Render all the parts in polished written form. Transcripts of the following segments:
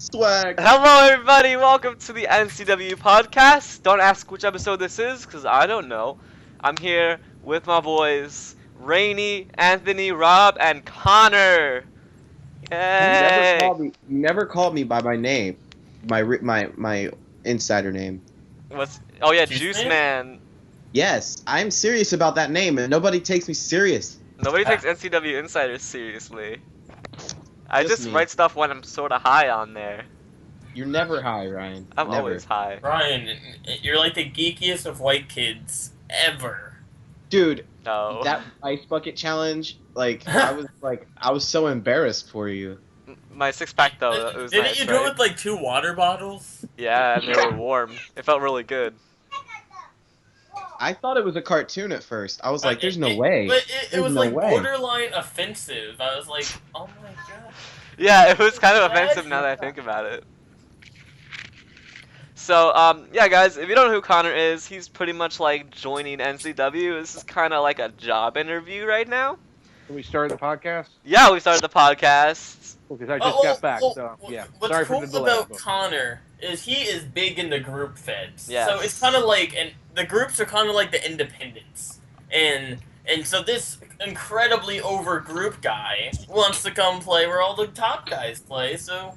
Swag. Hello everybody, welcome to the NCW podcast. Don't ask which episode this is, because I don't know. I'm here with my boys, Rainey, Anthony, Rob, and Connor. Yay! You never called me by my name. My insider name. Oh yeah, Juice Juice Man? Man. Yes, I'm serious about that name and nobody takes me serious. Nobody takes NCW Insiders seriously. I Just just me. write stuff when I'm sort of high on there. You're never high, Ryan. I'm Never. always high. Ryan, you're like the geekiest of white kids ever. Dude, No. that ice bucket challenge, I was so embarrassed for you. My six-pack though, it was Didn't nice, you do right? it with like 2 water bottles? Yeah, and they were warm. It felt really good. I thought it was a cartoon at first. I was like, there's no way. But it There's was no like way. borderline offensive. I was like, oh my god. Yeah, it was kind of offensive now that I think about it. So, yeah, guys, if you don't know who Connor is, he's pretty much like joining NCW. This is kind of like a job interview right now. Can we start the podcast? Yeah, we started the podcast. Because I just got back, so yeah. What's Sorry cool for the delay. about Connor is he is big in the group feds. Yes. So it's kind of like, and the groups are kind of like the independents. And so this incredibly over group guy wants to come play where all the top guys play, so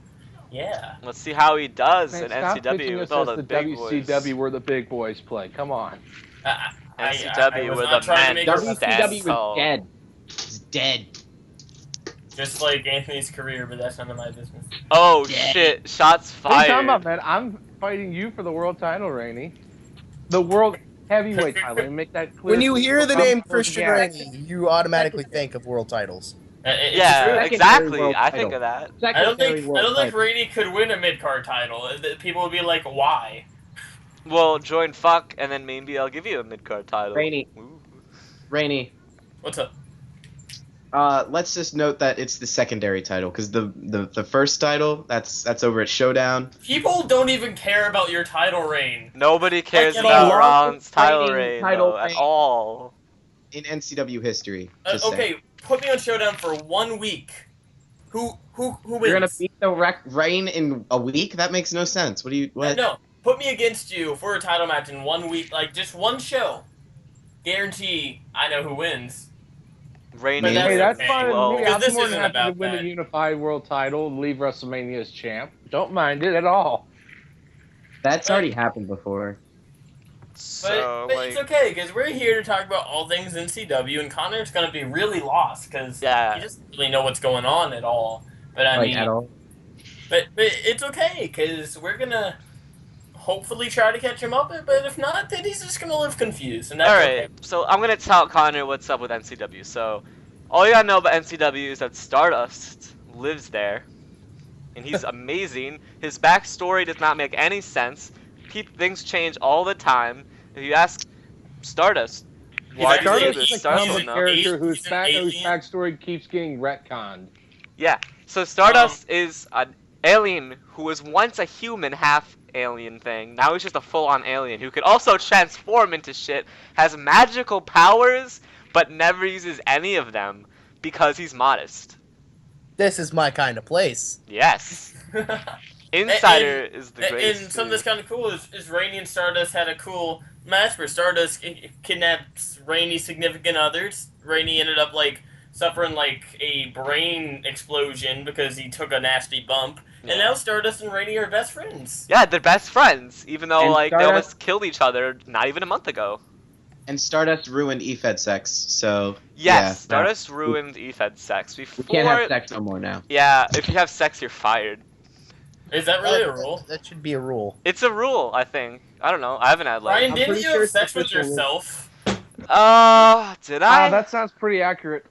yeah. Let's see how he does Man, in stop NCW pitching with us all as the the big WCW boys. where the big boys play. Come on. NCW was where not the trying to men make stand a- WCW tall. was dead. It's dead. Just like Anthony's career, but that's none of my business. Oh Yeah. shit! Shots What are you talking fired. about, man? I'm fighting you for the world title, Rainey. The world heavyweight title. Let me make that clear. When you hear the name I'm Christian again. Rainey, you automatically think of world titles. It's Yeah, true. Secondary exactly. world I title. think of that. I don't think Secondary Rainey could win a mid card title. People would be like, why? Well, join fuck, and then maybe I'll give you a mid card title. Rainey. Ooh. Rainey. What's up? Let's just note that it's the secondary title, because the first title, that's over at Showdown. People don't even care about your title reign. Nobody cares Like, about the Ron's longest title reigning reign title though, at reign. all. In NCW history. Just saying. Okay, put me on Showdown for 1 week. Who wins? You're gonna beat the reign in a week? That makes no sense. What? No, put me against you for a title match in 1 week, like just one show. Guarantee I know who wins. Rainy. But Hey, that's okay. fine with Well, me. because I'm this more than isn't happy to about win that. the unified world title and leave WrestleMania as champ. Don't mind it at all. That's already happened before. So, But like, it's okay, because we're here to talk about all things NCW, and Connor's going to be really lost, because Yeah. he doesn't really know what's going on at all. But I mean, At all. but it's okay, because we're going to hopefully try to catch him up, but if not, then he's just going to live confused, and that's alright, so I'm gonna tell Connor what's up with NCW. So, all you gotta know about NCW is that Stardust lives there, and he's amazing. His backstory does not make any sense. Things change all the time. If you ask Stardust, why do you actually- do this? he's Stardust an will a know. character whose He's an alien. backstory keeps getting retconned. Yeah, so Stardust is an alien who was once a human half alien thing. Now he's just a full-on alien who could also transform into shit, has magical powers, but never uses any of them because he's modest. This is my kind of place. Yes. Insider is the greatest. And something that's kind of cool is Rainey and Stardust had a cool match where Stardust kidnaps Rainey's significant others. Rainey ended up like suffering like a brain explosion because he took a nasty bump. Yeah. And now Stardust and Rainey are best friends. Yeah, they're best friends, even though And like they Stardust- almost killed each other not even a month ago. And Stardust ruined EFED sex, so Yes, yeah, Stardust ruined EFED sex before. we can't have sex no more now. Yeah, if you have sex, you're fired. Is that really a rule? That should be a rule. It's a rule, I think. I don't know. I haven't had like. Ryan, I'm didn't pretty you sure have it's sex with official rule. yourself? Did I? That sounds pretty accurate.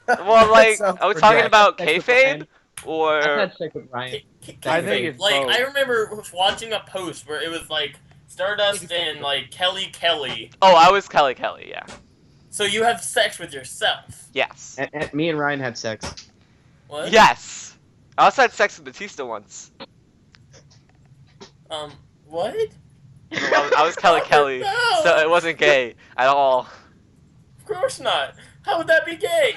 Well, like, Sounds are we pretty talking accurate. about Sex with kayfabe Ryan. I've or? had sex with Ryan. I think it's like both. I remember watching a post where it was like Stardust and like Kelly. Oh, I was Kelly, yeah. So you have sex with yourself. Yes. And me and Ryan had sex. What? Yes. I also had sex with Batista once. What? I was Kelly, No. so it wasn't gay at all. Of course not. How would that be gay?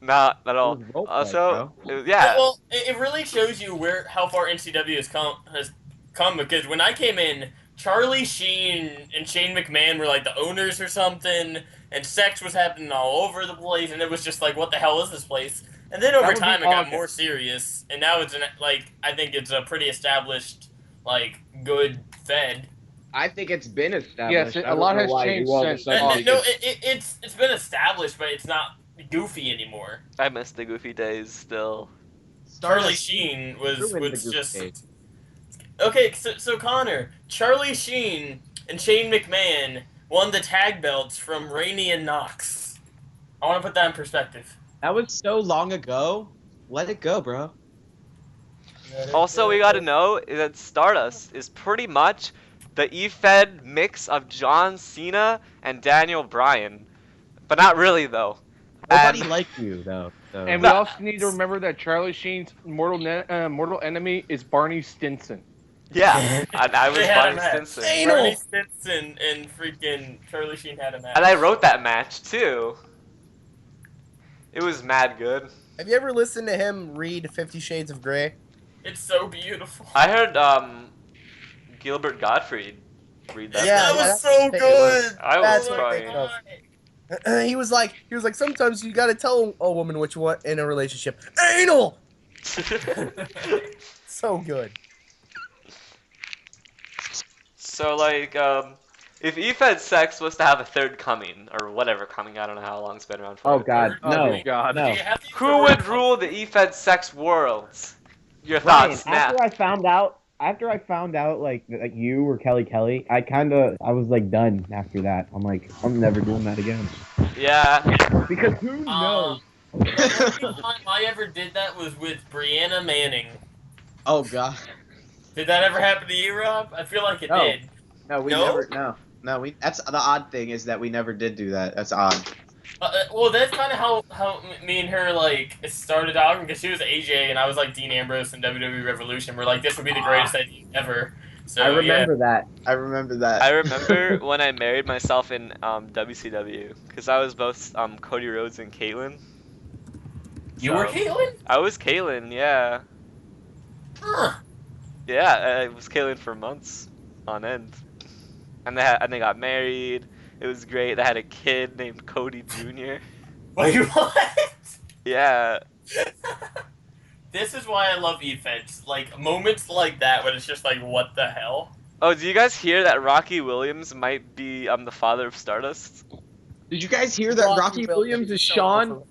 Not at all. It was role play, Also, bro. yeah. Well, it really shows you how far NCW has come because when I came in, Charlie Sheen and Shane McMahon were like the owners or something, and sex was happening all over the place, and it was just like, what the hell is this place? And then over would be time, it got August. more serious, and now it's I think it's a pretty established, like, good fed. I think it's been established. Yes, a lot has changed since August. No, it's been established, but it's not goofy anymore. I miss the goofy days still. Charlie Sheen was ruined the was goofy just days. okay. So Connor, Charlie Sheen and Shane McMahon won the tag belts from Rainey and Knox. I want to put that in perspective. That was so long ago. Let it go, bro. Also, we gotta know that Stardust is pretty much the E-Fed mix of John Cena and Daniel Bryan. But not really, though. Nobody And- liked you though. So. And we also need to remember that Charlie Sheen's mortal enemy is Barney Stinson. Yeah, and I was They had Barney a match. Stinson. Anal. Barney Stinson and freaking Charlie Sheen had a match. And I wrote that match, too. It was mad good. Have you ever listened to him read 50 Shades of Grey? It's so beautiful. I heard, Gilbert Gottfried read that. Yeah, that was that's so what good. I That's was what I crying. think of. He was like, sometimes you gotta tell a woman what you want in a relationship. Anal! So good. So, like, if E-Fed Sex was to have a third coming, or whatever coming, I don't know how long it's been around for. Oh God, Oh no, my God. no. You have to use Who the would word- rule the E-Fed Sex world? Your Ryan, thoughts, Snap. after I found out like you were Kelly, I was like done after that. I'm like, I'm never doing that again. Yeah. Because who knows? The only time I ever did that was with Brianna Manning. Oh God. Did that ever happen to you, Rob? I feel like it No. did. No, we No? never. No, we. That's the odd thing is that we never did do that. That's odd. Well, that's kind of how me and her like started talking because she was AJ and I was like Dean Ambrose in WWE Revolution. We're like, this would be the greatest idea ever. So I remember that. I remember that. I remember when I married myself in WCW, because I was both Cody Rhodes and Caitlyn. You were Caitlyn? I was Caitlyn, yeah. Huh. Yeah, I was Caitlyn for months on end. And they got married. It was great. They had a kid named Cody Jr. Wait, what? Yeah. This is why I love E-Feds. Like, moments like that when it's just like, what the hell? Oh, do you guys hear that Rocky Williams might be the father of Stardust? Did you guys hear that Rocky Williams is Sean?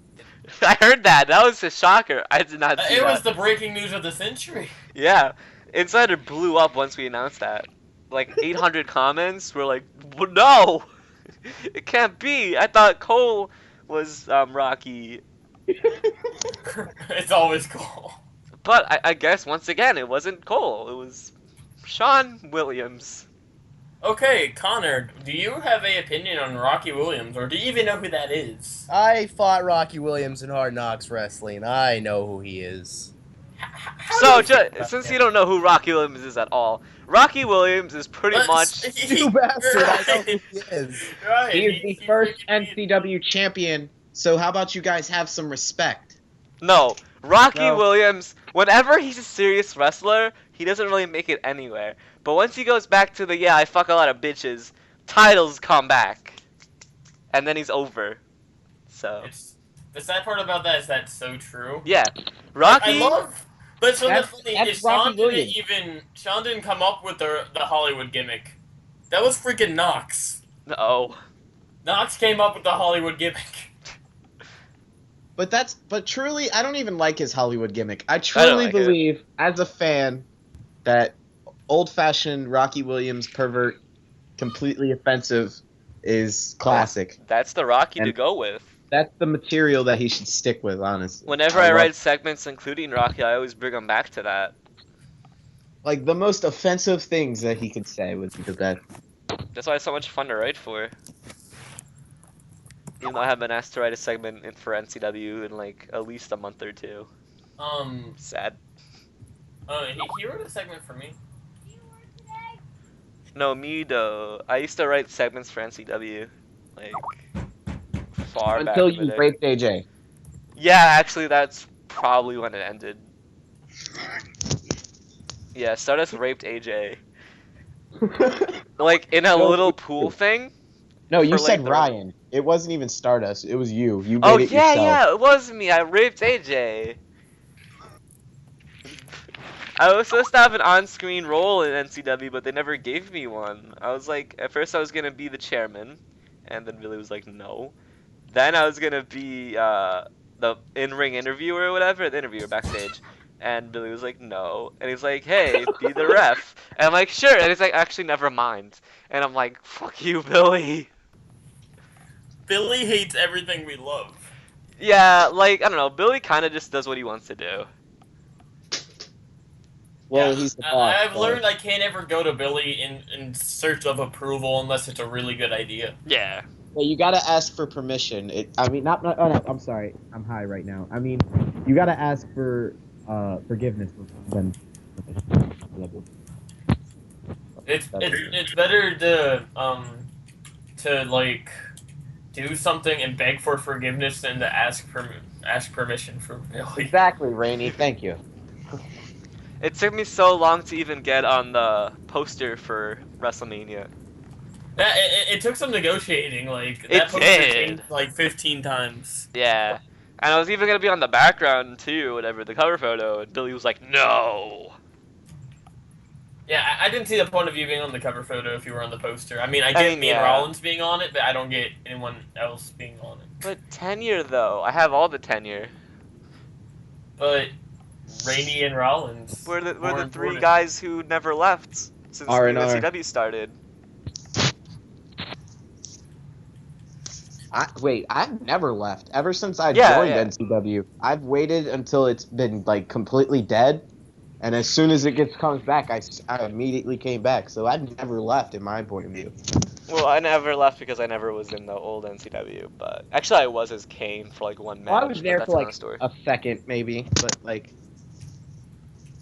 I heard that. That was a shocker. I did not see It that. was the breaking news of the century. Yeah. Insider blew up once we announced that. Like 800 comments were like, no! It can't be. I thought Cole was Rocky. It's always cool. But I guess once again it wasn't Cole. It was Sean Williams. Okay, Connor, do you have a opinion on Rocky Williams, or do you even know who that is? I fought Rocky Williams in Hard Knocks Wrestling. I know who he is. So since you don't know who Rocky Williams is at all, Rocky Williams is pretty much You bastard! I know who he is. Right, He is the he's first freaking- NCW champion. So how about you guys have some respect? no. Rocky No. Williams, whenever he's a serious wrestler, he doesn't really make it anywhere. But once he goes back to the I fuck a lot of bitches, titles come back. And then he's over. So The sad part about that is that's so true. yeah. Rocky I love, but something That's- funny that's is Sean Rocky Sean didn't come up with the Hollywood gimmick. That was freaking Knox. No. Knox came up with the Hollywood gimmick. But truly, I don't even like his Hollywood gimmick. I don't truly like it. believe, as a fan, that old-fashioned Rocky Williams pervert, completely offensive, is classic. That's the Rocky to And- go with. That's the material that he should stick with, honestly. Whenever I love- write segments including Rocky, I always bring him back to that. like the most offensive things that he could say would be the best. That's why it's so much fun to write for. Even though I have been asked to write a segment for NCW in like at least a month or two. Sad. He wrote a segment for me. No, me though. I used to write segments for NCW, like far back Until in the you day. raped AJ. Yeah, actually, that's probably when it ended. Yeah, Stardust raped AJ. Like, in a No, little pool thing. No, you for, said like, the- Ryan. It wasn't even Stardust. It was you. You Oh, made it yeah, yourself. yeah, it was me. I raped AJ. I was supposed to have an on-screen role in NCW, but they never gave me one. I was like, at first I was gonna be the chairman, and then Billy was like, no. Then I was gonna be the in-ring interviewer or whatever, the interviewer backstage, and Billy was like, no. And he's like, hey, be the ref. And I'm like, sure. And he's like, actually, never mind. And I'm like, fuck you, Billy. Billy hates everything we love. Yeah, like, I don't know. Billy kind of just does what he wants to do. Well, Yeah, he's the boss. I've so- learned I can't ever go to Billy in search of approval unless it's a really good idea. Yeah. Yeah, you gotta ask for permission. I mean, not. Oh no, I'm sorry. I'm high right now. I mean, you gotta ask for forgiveness then. It's better to like do something and beg for forgiveness than to ask permission from Billy. Exactly, Rainey. Thank you. It took me so long to even get on the poster for WrestleMania. It took some negotiating. Like It that poster did. changed like 15 times. Yeah. And I was even gonna be on the background too, whatever, the cover photo, and Billy was like, no. Yeah, I didn't see the point of you being on the cover photo if you were on the poster. I mean, I I get mean, me yeah. and Rollins being on it, but I don't get anyone else being on it. But tenure though, I have all the tenure. But Rainey and Rollins. We're the more three important. guys who never left since the R&R. NCW started. I've never left. Ever since I Yeah, joined yeah. NCW, I've waited until it's been like completely dead, and as soon as it comes back, I immediately came back. So I've never left, in my point of view. Well, I never left because I never was in the old NCW, but actually I was as Kane for like one match. Well, I was but there that's for another like story. a second, maybe, but like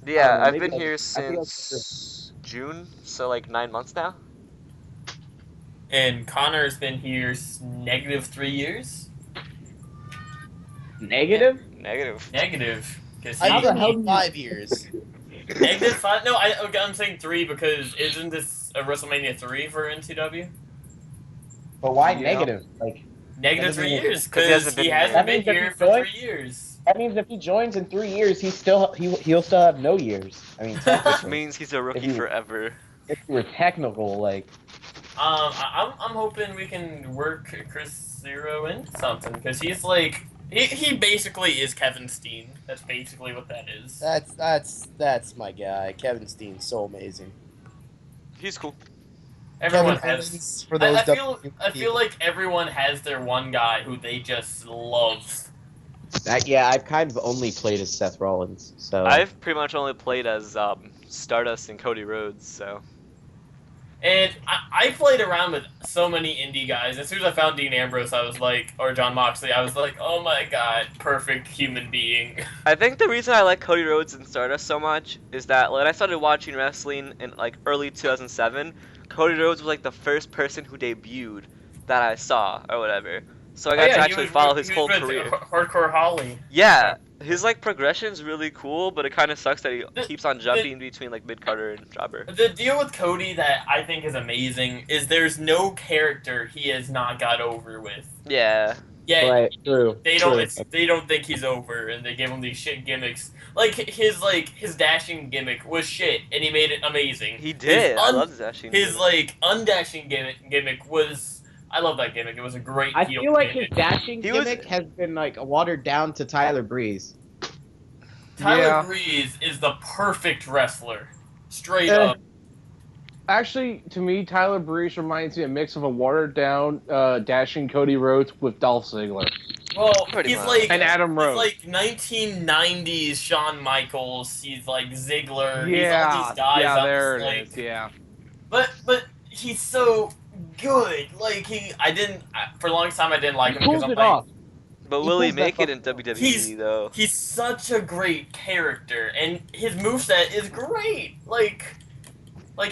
Yeah, I don't know, I've maybe been here I think that's since June, so like 9 months now. And Connor's been here -3 years. Negative? Negative. Negative. Because I How the did hell do you- 5 years. -5? No, I'm saying 3 because isn't this a WrestleMania 3 for NCW? but why Yeah. negative? Like -3 years 'Cause he hasn't because he been hasn't here. been That means here if for he 3 years. that means if he joins in 3 years, he'll still have no years. I mean, Which technically, means he's a rookie you- forever. if you were technical, like I'm hoping we can work Chris Zero into something because he's like he basically is Kevin Steen. That's basically what that is. That's my guy. Kevin Steen's so amazing. He's cool. Everyone Kevin has. Owens, for those I feel like everyone has their one guy who they just love. yeah, I've kind of only played as Seth Rollins, so I've pretty much only played as Stardust and Cody Rhodes, so. And I played around with so many indie guys. As soon as I found Dean Ambrose, I was like, or John Moxley, I was like, oh my god, perfect human being. I think the reason I like Cody Rhodes and Stardust so much is that when I started watching wrestling in like early 2007, Cody Rhodes was like the first person who debuted that I saw or whatever. So I got to actually follow his whole career. Hardcore Holly. Yeah, his like progression's really cool, but it kind of sucks that he The- keeps on jumping between like mid Carter and jobber. The deal with Cody that I think is amazing is there's no character he has not got over with. Yeah. Yeah, right, true. they true. don't think he's over, and they give him these shit gimmicks. Like his dashing gimmick was shit, and he made it amazing. He did. I love his dashing. His like undashing gimmick was. I love that gimmick. It was a great. I heel feel like his gimmick. dashing He was- gimmick has been like watered down to Tyler Breeze. Tyler Yeah. Breeze is the perfect wrestler. Straight Eh. up. Actually, to me, Tyler Breeze reminds me a mix of a watered-down dashing Cody Rhodes with Dolph Ziggler Well, Pretty he's much. like and Adam he's Rose. like 1990s Shawn Michaels. He's like Ziggler. He's all yeah, these guys. yeah, I'm there just it like, is. Yeah, But he's so good. Like for a long time I didn't like him Pulls because I'm it like off. But He will he pulls that make it in fucking- WWE He's- though? he's such a great character, and his moveset is great. Like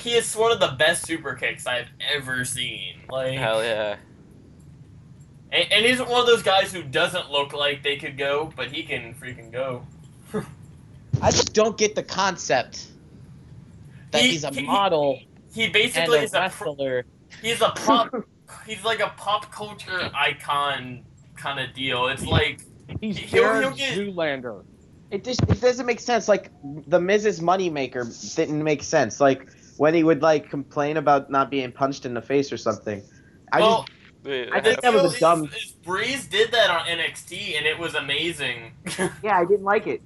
he is one of the best super kicks I've ever seen. Like Hell yeah. And he's one of those guys who doesn't look like they could go, but he can freaking go. I just don't get the concept that he's a model He and basically a is wrestler. he's a pop. He's like a pop culture icon kind of deal. It's like He's he'll Baron get. Zoolander. It doesn't make sense. Like the Miz's Moneymaker didn't make sense. Like when he would like complain about not being punched in the face or something. Well, Wait, I think that was a dumb. Breeze did that on NXT, and it was amazing. Yeah, I didn't like it.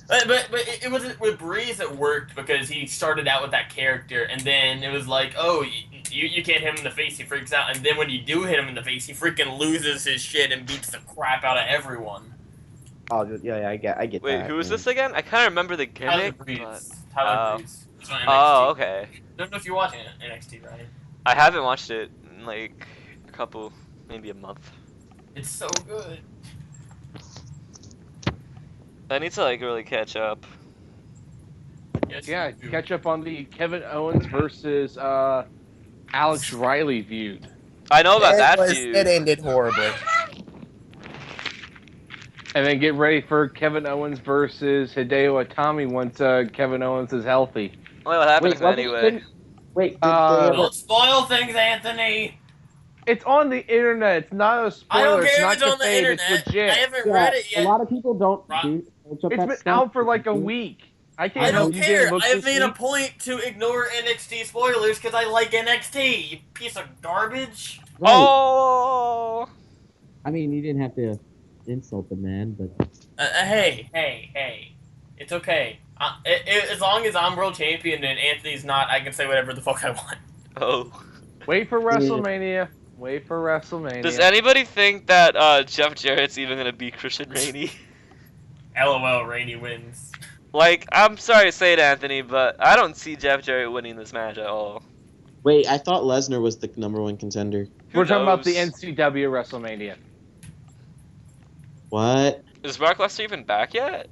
But it wasn't with Breeze. It worked because he started out with that character, and then it was like, oh, you can't hit him in the face. He freaks out, and then when you do hit him in the face, he freaking loses his shit and beats the crap out of everyone. Oh yeah, I get Wait, that. who is this again? I kind of remember the Tyler gimmick. Breeze. But... Tyler Breeze. It's on NXT. Oh, okay. Don't know if you're watching NXT, right? I haven't watched it in like a couple, maybe a month. It's so good. I need to like really catch up. Yes, Yeah, you do. catch up on the Kevin Owens versus Alex Riley feud. I know about that It feud. ended horribly. And then get ready for Kevin Owens versus Hideo Itami once Kevin Owens is healthy. Wait, what happened to him wasn't anyway? Wait, did Don't spoil things, Anthony. It's on the internet. It's not a spoiler. I don't care not if it's on the definitive, internet. It's legit. I haven't read it A yet. lot of people don't Rob- do search up It's that been stuff. out for like a week. I can't I help don't you care. didn't look I have this made a week. point to ignore NXT spoilers because I like NXT. You piece of garbage. Right. Oh! I mean, you didn't have to insult the man, but Hey. It's okay. As long as I'm world champion and Anthony's not, I can say whatever the fuck I want. Oh. Wait for WrestleMania. Wait for WrestleMania. Does anybody think that Jeff Jarrett's even gonna beat Christian Rainey? LOL, Rainey wins. Like, I'm sorry to say it, Anthony, but I don't see Jeff Jarrett winning this match at all. Wait, I thought Lesnar was the #1 contender. Who We're talking about the knows? NCW WrestleMania. What? Is Brock Lesnar even back yet?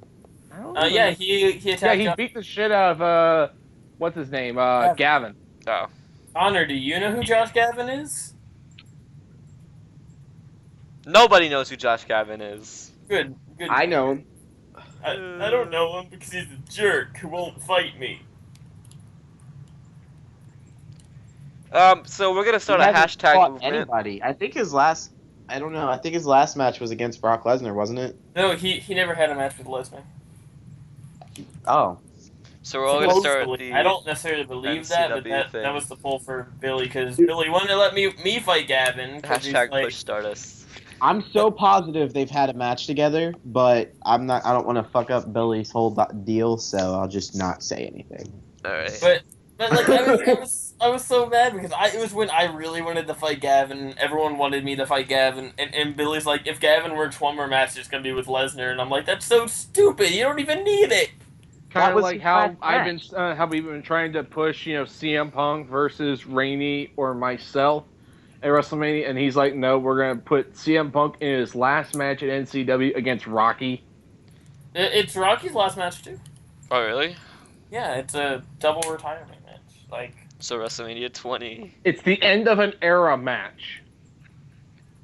I don't know. Yeah, he attacked. Yeah, he beat the shit out of what's his name? Gavin. Oh. Honor, do you know who Josh Gavin is? Nobody knows who Josh Gavin is. Good. I know him. I don't know him because he's a jerk who won't fight me. So we're gonna start He a hasn't hashtag fought movement. anybody. I think his last. I don't know. I think his last match was against Brock Lesnar, wasn't it? No, he never had a match with Lesnar. Oh. So we're all gonna start Supposedly. the. I don't necessarily believe that, but NCW that thing. was the pull for Billy because Billy wanted to let me fight Gavin. 'Cause he's Hashtag like, push Stardust. I'm so positive they've had a match together, but I'm not. I don't want to fuck up Billy's whole deal, so I'll just not say anything. Alright. But like I was so mad because it was when I really wanted to fight Gavin. Everyone wanted me to fight Gavin, and Billy's like, if Gavin works one more match, it's gonna be with Lesnar, and I'm like, that's so stupid. You don't even need it. Kind of was like his how last I've been, match. how we've been trying to push, CM Punk versus Rainey or myself at WrestleMania, and he's like, no, we're gonna put CM Punk in his last match at NCW against Rocky. It's Rocky's last match too. Oh really? Yeah, it's a double retirement match. Like So WrestleMania 20. It's the end of an era match.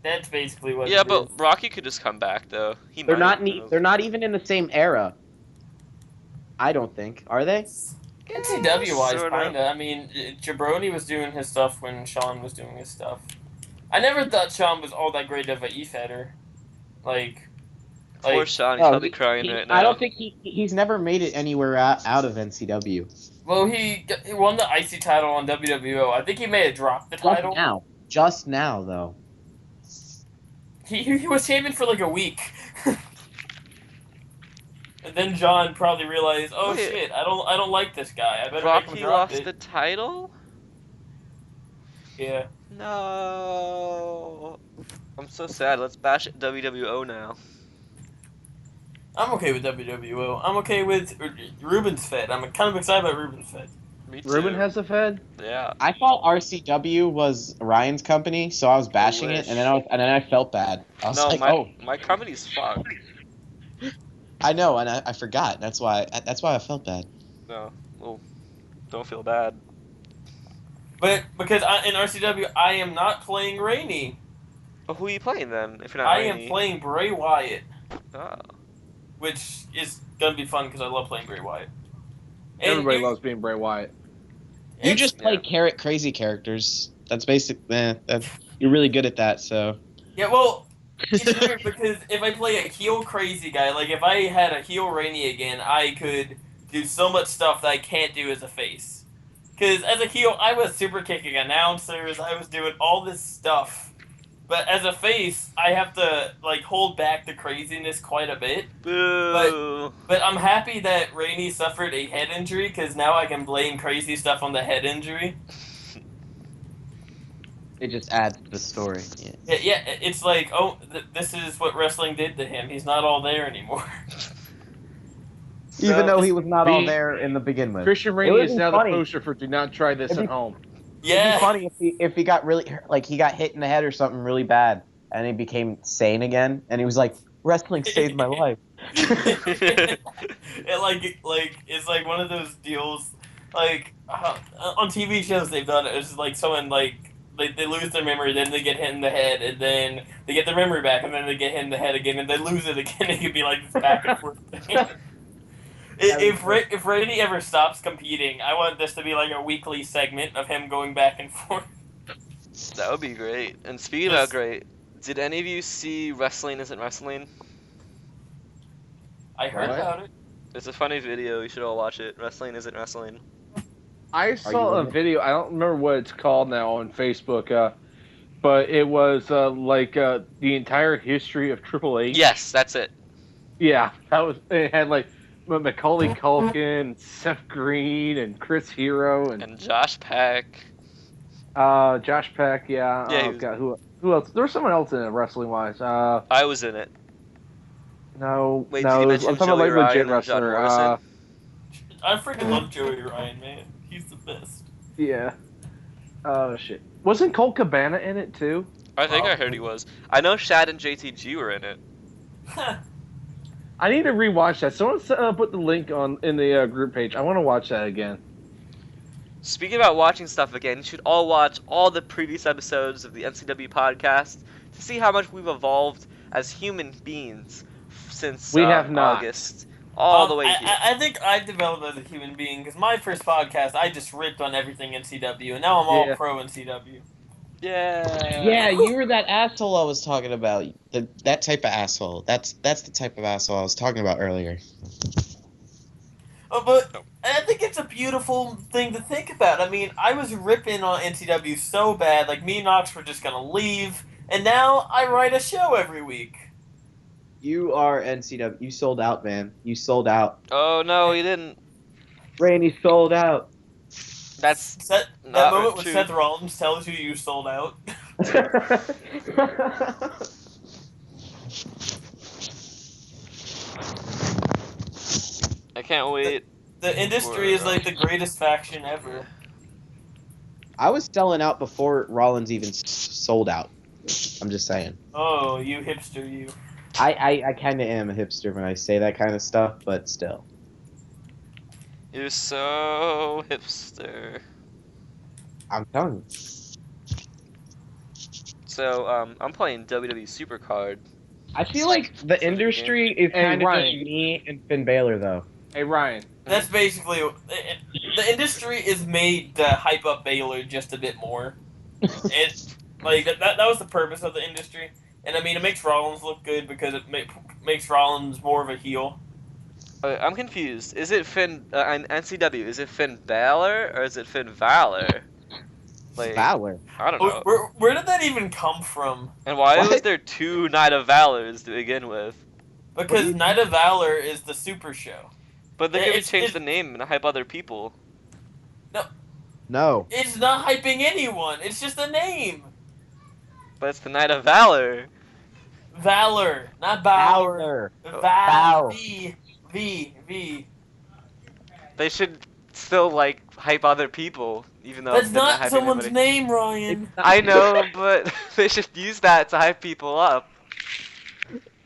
that's basically what. Yeah, it but is. Rocky could just come back though. He They're might. not. They're not even in the same era. I don't think. Are they? NCW wise, Sorta. kinda. I mean, Jabroni was doing his stuff when Sean was doing his stuff. I never thought Sean was all that great of a E-Feder. Like, Poor Sean, he's No, probably crying right now. I don't think he's never made it anywhere out of NCW. well, he won the IC title on WWO. I think he may have dropped the Just title. now. Just now, though. He was champion for like a week. And then John probably realized, oh Wait. shit, I don't like this guy. I better make him Rocky drop lost it. the title? Yeah. No. I'm so sad. Let's bash WWO now. I'm okay with WWO. I'm okay with Ruben's Fed. I'm kind of excited about Ruben's Fed. Me too. Ruben has a Fed. Yeah. I thought RCW was Ryan's company, so I was bashing it, and then I felt bad. I was No, like, my oh, my company's fucked. I know, and I forgot. That's why I felt bad. No. Well, don't feel bad. But because in RCW, I am not playing Rainey. Well, who are you playing then? If you're not I am Rainey? playing Bray Wyatt, Oh. which is gonna be fun because I love playing Bray Wyatt. And Everybody loves being Bray Wyatt. You it's- just play Yeah. crazy characters. That's basic. You're really good at that. So yeah. Well, it's weird because if I play a heel crazy guy, like if I had a heel Rainey again, I could do so much stuff that I can't do as a face. Because as a heel, I was super kicking announcers. I was doing all this stuff. But as a face, I have to like hold back the craziness quite a bit. Boo. But I'm happy that Rainey suffered a head injury because now I can blame crazy stuff on the head injury. it just adds to the story. Yeah. Yeah, it's like, oh, this is what wrestling did to him. He's not all there anymore. Even though he was not all Being- there in the begin with. Christian It Rainey would is be now funny. the poster for "Do not try this It'd at be- home." It'd Yeah. be funny if he got really like he got hit in the head or something really bad, and he became sane again, and he was like, "Wrestling saved my life." It like it's like one of those deals like on TV shows they've done it. It's like someone like they lose their memory, then they get hit in the head, and then they get their memory back, and then they get hit in the head again, and they lose it again. It could be like this back and forth thing. If Rainey ever stops competing, I want this to be like a weekly segment of him going back and forth. That would be great. And speaking about great, did any of you see Wrestling Isn't Wrestling? I heard What? about it. It's a funny video. You should all watch it. Wrestling Isn't Wrestling. I saw a in it? video. I don't remember what it's called now on Facebook, but it was the entire history of Triple H. Yes, that's it. Yeah, that was. It had like Macaulay Culkin, Seth Green, and Chris Hero, and And Josh Peck. Josh Peck. Yeah. Yeah, he Oh was- God, who else? There was someone else in it wrestling wise. I was in it. No, Wait, no. did you I'm mention talking about Joey like Ryan legit and John wrestler. Morrison? I freaking love Joey Ryan, man. He's the best. Yeah. Oh shit. Wasn't Colt Cabana in it too? I think I heard he was. I know Shad and JTG were in it. I need to rewatch that. Someone put the link in the group page. I want to watch that again. Speaking about watching stuff again, you should all watch all the previous episodes of the NCW podcast to see how much we've evolved as human beings since We have not. August. All the way here. I think I've developed as a human being because my first podcast I just ripped on everything NCW, and now I'm all Yeah. pro NCW. Yeah. Yeah, you were that asshole I was talking about. That type of asshole. That's the type of asshole I was talking about earlier. But I think it's a beautiful thing to think about. I mean, I was ripping on NCW so bad, like me and Knox were just gonna leave, and now I write a show every week. You are NCW. You sold out, man. You sold out. Oh no, he didn't. Randy sold out. That's That Not moment when true. Seth Rollins tells you sold out. I can't wait. The industry is like the greatest faction ever. I was selling out before Rollins even sold out. I'm just saying. Oh, you hipster, you. I kind of am a hipster when I say that kind of stuff, but still. You're so hipster. I'm telling you. So I'm playing WWE Supercard. I feel like the industry is Hey, kind of Ryan. just me and Finn Balor, though. Hey Ryan. That's basically the industry is made to hype up Baylor just a bit more. It like that was the purpose of the industry, and I mean it makes Rollins look good because it makes Rollins more of a heel. I'm confused. Is it Finn on NCW? Is it Finn Balor or is it Finn Valor? Like Balor. I don't know. Where did that even come from? And why What? was there two Night of Valors to begin with? Because Night of Valor is the super show. But they could It's- change it's- the name and hype other people. No. It's not hyping anyone. It's just a name. But it's the Night of Valor. Valor, not Bauer. Balor. Val. V. They should still like hype other people, even though That's they're not hyping someone's anybody. name, Ryan. I know, but they should use that to hype people up.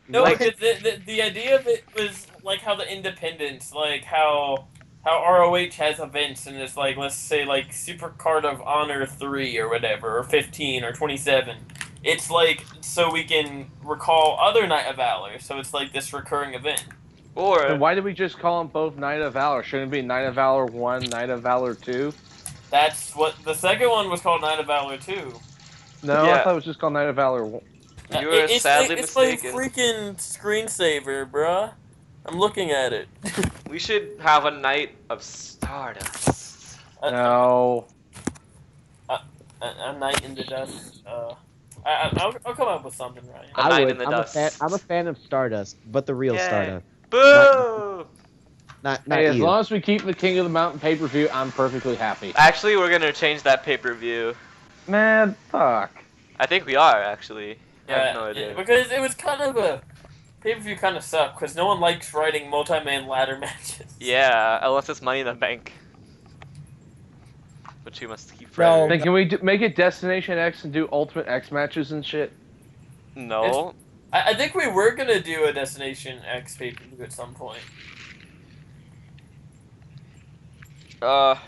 No, Like- because the idea of it was like how the independents, like how ROH has events and it's like, let's say like Super Card of Honor 3 or whatever, or 15 or 27. It's like so we can recall other Night of Valor. So it's like this recurring event. Or And why did we just call them both Night of Valor? Shouldn't it be Night of Valor 1, Night of Valor 2? That's what the second one was called, Night of Valor 2. No, Yeah. I thought it was just called Night of Valor 1. you were sadly it's mistaken. my freaking screensaver, bruh. I'm looking at it. We should have a night of Stardust. No. A night in the dust. I'll come up with something, Ryan. A night would. in the I'm dust. I'm a fan of Stardust, but the real Yay. Stardust, Boo! not Hey, as you. long as we keep the King of the Mountain pay-per-view, I'm perfectly happy. Actually, we're gonna change that pay-per-view. Man, fuck. I think we are actually. I Yeah, have no idea. because it was kind of a pay-per-view kind of sucked because no one likes writing multi-man ladder matches. Yeah, unless it's Money in the Bank, which we must keep No. forever. Then can we make it Destination X and do Ultimate X matches and shit? No. I think we were gonna do a Destination X pay-per-view at some point. What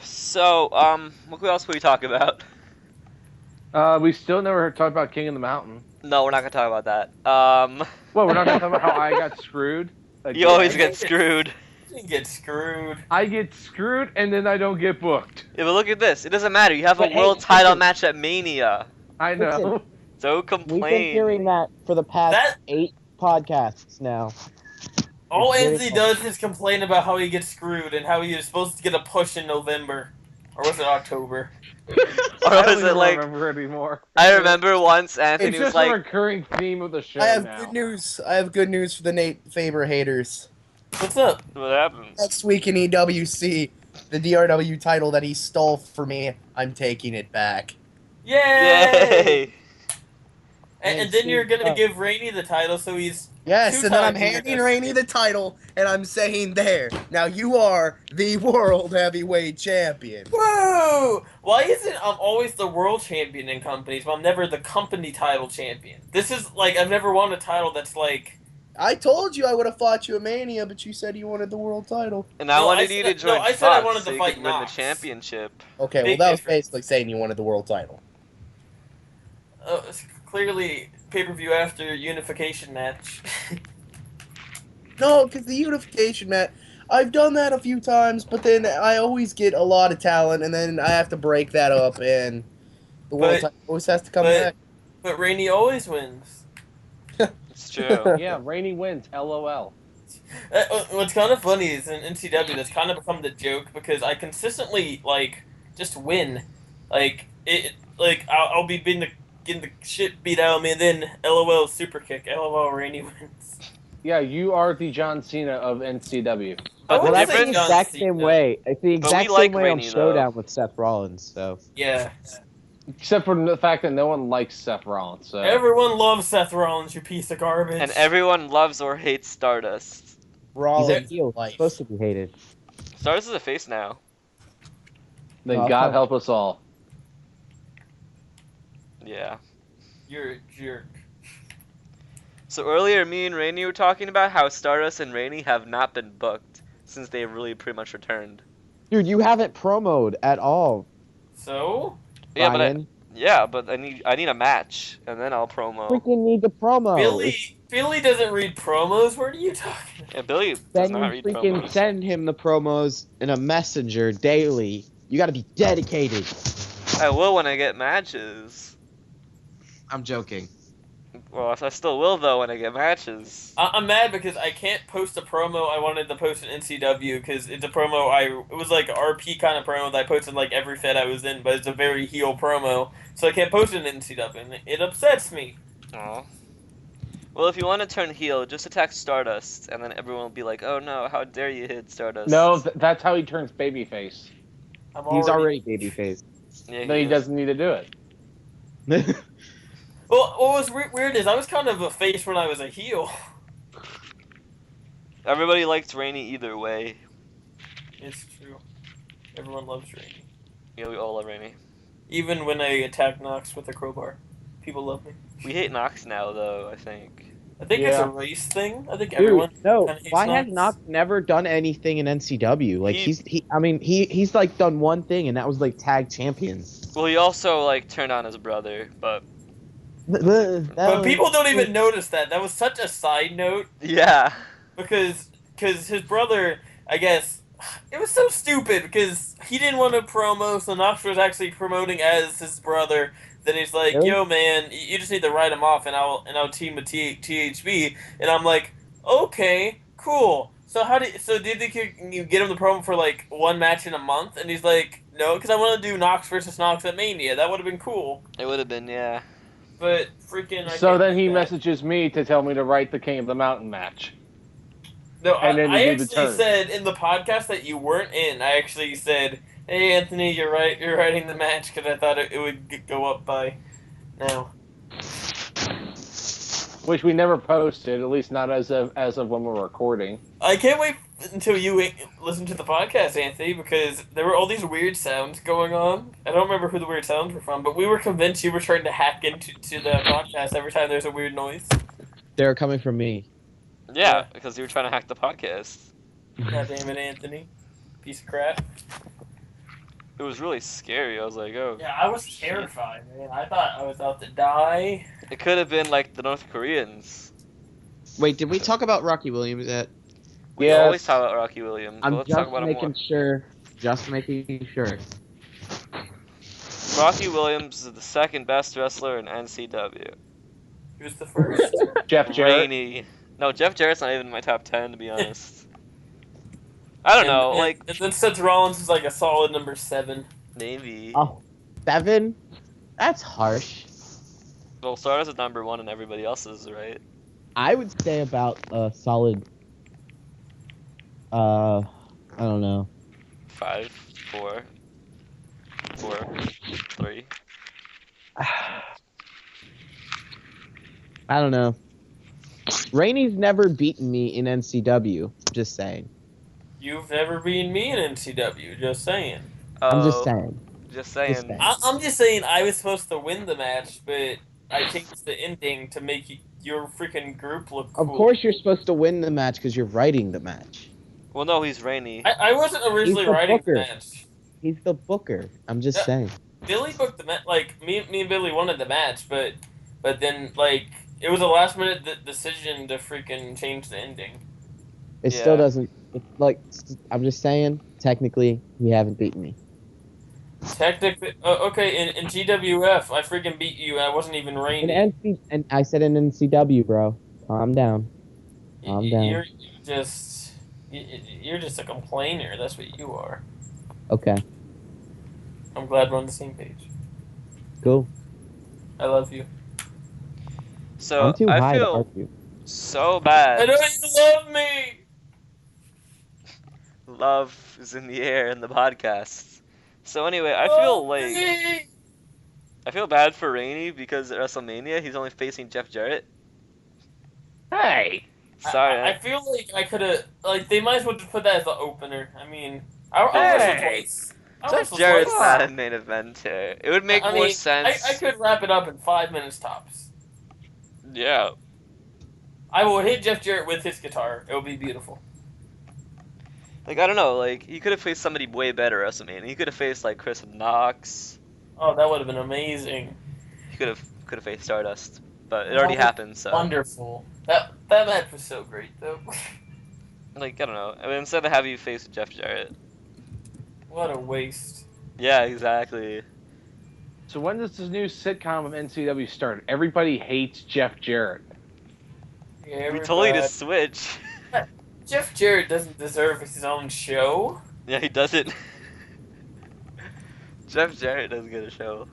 else can we talk about? We still never talked about King of the Mountain. No, we're not gonna talk about that. Well, we're not gonna talk about how I got screwed. You always again. get screwed. You get screwed. I get screwed and then I don't get booked. Yeah, but look at this. It doesn't matter. You have a But hey, world title listen. match at Mania. I know. Listen. So We've been complain. hearing that for the past That- 8 podcasts now. All It's NZ very does is complain about how he gets screwed and how he is supposed to get a push in November. Or was it October? Or I don't was even it like? remember anymore. I remember once Anthony It's was just like, a recurring theme of the show I have now. good news. I have good news for the Nate Faber haters. What's up? "What happened?" Next week in EWC, the DRW title that he stole from me, I'm taking it back. Yay! Yay! And then you're gonna give Rainey the title, so he's Yes, and then I'm Two-time handing EWC. Rainey the title, and I'm saying there, now you are the World Heavyweight Champion. whoa! Why isn't I'm always the world champion in companies, but I'm never the company title champion? This is like I've never won a title that's like. I told you I would have fought you at Mania, but you said you wanted the world title. And I No, wanted I you said- to join no, I said I Fox wanted so to you fight could win the Knox. championship. Okay, well Big that was difference. basically saying you wanted the world title. It's clearly pay-per-view after unification match. No, because the unification match, I've done that a few times, but then I always get a lot of talent, and then I have to break that up, and the world But- title always has to come but- back. But Rainey always wins. It's true. Yeah, Rainey wins. LOL. What's kind of funny is in NCW that's kind of become the joke because I consistently like just win, I'll be getting the shit beat out of me and then LOL super kick, LOL Rainey wins. Yeah, you are the John Cena of NCW. But Well, the that's That's the difference, John exact Cena. same way. It's the But we exact like same way on Rainey, though. Showdown with Seth Rollins. So Yeah, Except for the fact that no one likes Seth Rollins. So. everyone loves Seth Rollins, you piece of garbage. and everyone loves or hates Stardust. he's Rollins a heel. life. Supposed to be hated. Stardust is a face now. Then Well, God come- help us all. Yeah. You're a jerk. So earlier, me and Rainey were talking about how Stardust and Rainey have not been booked since they really pretty much returned. Dude, you haven't promoed at all, So Yeah, Ryan. but I need a match, and then I'll promo. Freaking need to promo. Billy doesn't read promos. What are you talking about? Yeah, Billy does Then not you read freaking promos. send him the promos in a messenger daily. You got to be dedicated. I will when I get matches. I'm joking. Well, I still will though when I get matches. I'm mad because I can't post a promo I wanted to post in NCW because it's a promo it was like an RP kind of promo that I posted like every fed I was in, but it's a very heel promo, so I can't post it in NCW, and it upsets me. Aw. Well, if you want to turn heel, just attack Stardust, and then everyone will be like, "Oh no, how dare you hit Stardust?" No, that's how he turns babyface. I'm He's already babyface. yeah, Then he is. doesn't need to do it. Well, what was weird is I was kind of a face when I was a heel. Everybody liked Rainey either way. It's true. Everyone loves Rainey. Yeah, we all love Rainey. Even when I attack Knox with a crowbar, people love me. We hate Nox now, though. I think. I think it's Yeah. a race thing. I think Dude, everyone. no. kinda hates Why has Knox. Knox never done anything in NCW? Like He- he's like done one thing, and that was like tag champions. Well, he also like turned on his brother, but But people don't even notice that. That was such a side note Yeah. because his brother, I guess, it was so stupid because he didn't want to promo, so Knox was actually promoting as his brother. Then he's like, Really? "Yo, man, you just need to write him off, and I'll team with THB." And I'm like, "Okay, cool." So did you get him the promo for like one match in a month? And he's like, "No, because I want to do Knox versus Knox at Mania. That would have been cool." It would have been, yeah. But freaking, I So can't then do he that. messages me to tell me to write the King of the Mountain match. No, And then I you do the actually turn. said in the podcast that you weren't in. I actually said, "Hey, Anthony, you're right. You're writing the match because I thought it would go up by now." Which we never posted, at least not as of when we're recording. I can't wait until you listen to the podcast, Anthony, because there were all these weird sounds going on. I don't remember who the weird sounds were from, but we were convinced you were trying to hack into the podcast every time there's a weird noise. They're coming from me. Yeah, because you were trying to hack the podcast. God damn it, Anthony. Piece of crap. It was really scary. I was like, oh. Yeah, I was terrified, man. I thought I was about to die. It could have been like the North Koreans. Wait, did we talk about Rocky Williams yet? We Yes. always talk about Rocky Williams. But I'm let's talk just about him making more. sure. Just making sure. Rocky Williams is the second best wrestler in NCW. He was the first. Jeff Jarrett. Rainey. No, Jeff Jarrett's not even in my top 10, to be honest. I don't know, like, And then Seth Rollins is like a solid number 7. maybe. Oh, 7? That's harsh. Well, Stardust is number 1 and everybody else is, right? I would say about a solid. I don't know. 5, 4, 3. I don't know. Rainey's never beaten me in NCW. Just saying. You've never beaten me in NCW, just saying. I'm just Oh, saying. Just saying. Just saying. I'm just saying I was supposed to win the match, but I changed the ending to make your freaking group look cool. Of course, you're supposed to win the match because you're writing the match. Well, no, he's Rainey. I wasn't originally He's the writing the booker. match. He's the booker. I'm just Yeah. saying. Billy booked the match. Like me and Billy wanted the match, but then like it was a last minute decision to freaking change the ending. It Yeah. still doesn't. Like, I'm just saying. Technically, you haven't beaten me. Technically, okay. In GWF, I freaking beat you. I wasn't even In Rainey. NC, and I said in NCW, bro. Calm down. Calm down. You're just a complainer. That's what you are. Okay. I'm glad we're on the same page. Cool. I love you. So, I'm too I high to feel argue. so I bad. know you love me. Love is in the air in the podcast. So anyway, I feel like me. I feel bad for Rainey because at WrestleMania he's only facing Jeff Jarrett. Hey! Sorry, I feel like I could have like they might as well just put that as the opener. I mean, I wrestled Hey. twice. I Jeff wrestled Jarrett's twice. not a main eventer. It would make I more mean, sense. I could wrap it up in 5 minutes tops. Yeah. I will hit Jeff Jarrett with his guitar. It will be beautiful. Like I don't know, like he could have faced somebody way better at WrestleMania. He could have faced like Chris Knox. Oh, that would have been amazing. He could have faced Stardust, but it already happened. So Wonderful. That match was so great though. like I don't know. I mean, instead of having you face Jeff Jarrett. What a waste. Yeah, exactly. So when does this new sitcom of NCW start? Everybody hates Jeff Jarrett. Yeah, We totally everybody- just switch. Jeff Jarrett doesn't deserve his own show. Yeah, he doesn't. Jeff Jarrett doesn't get a show.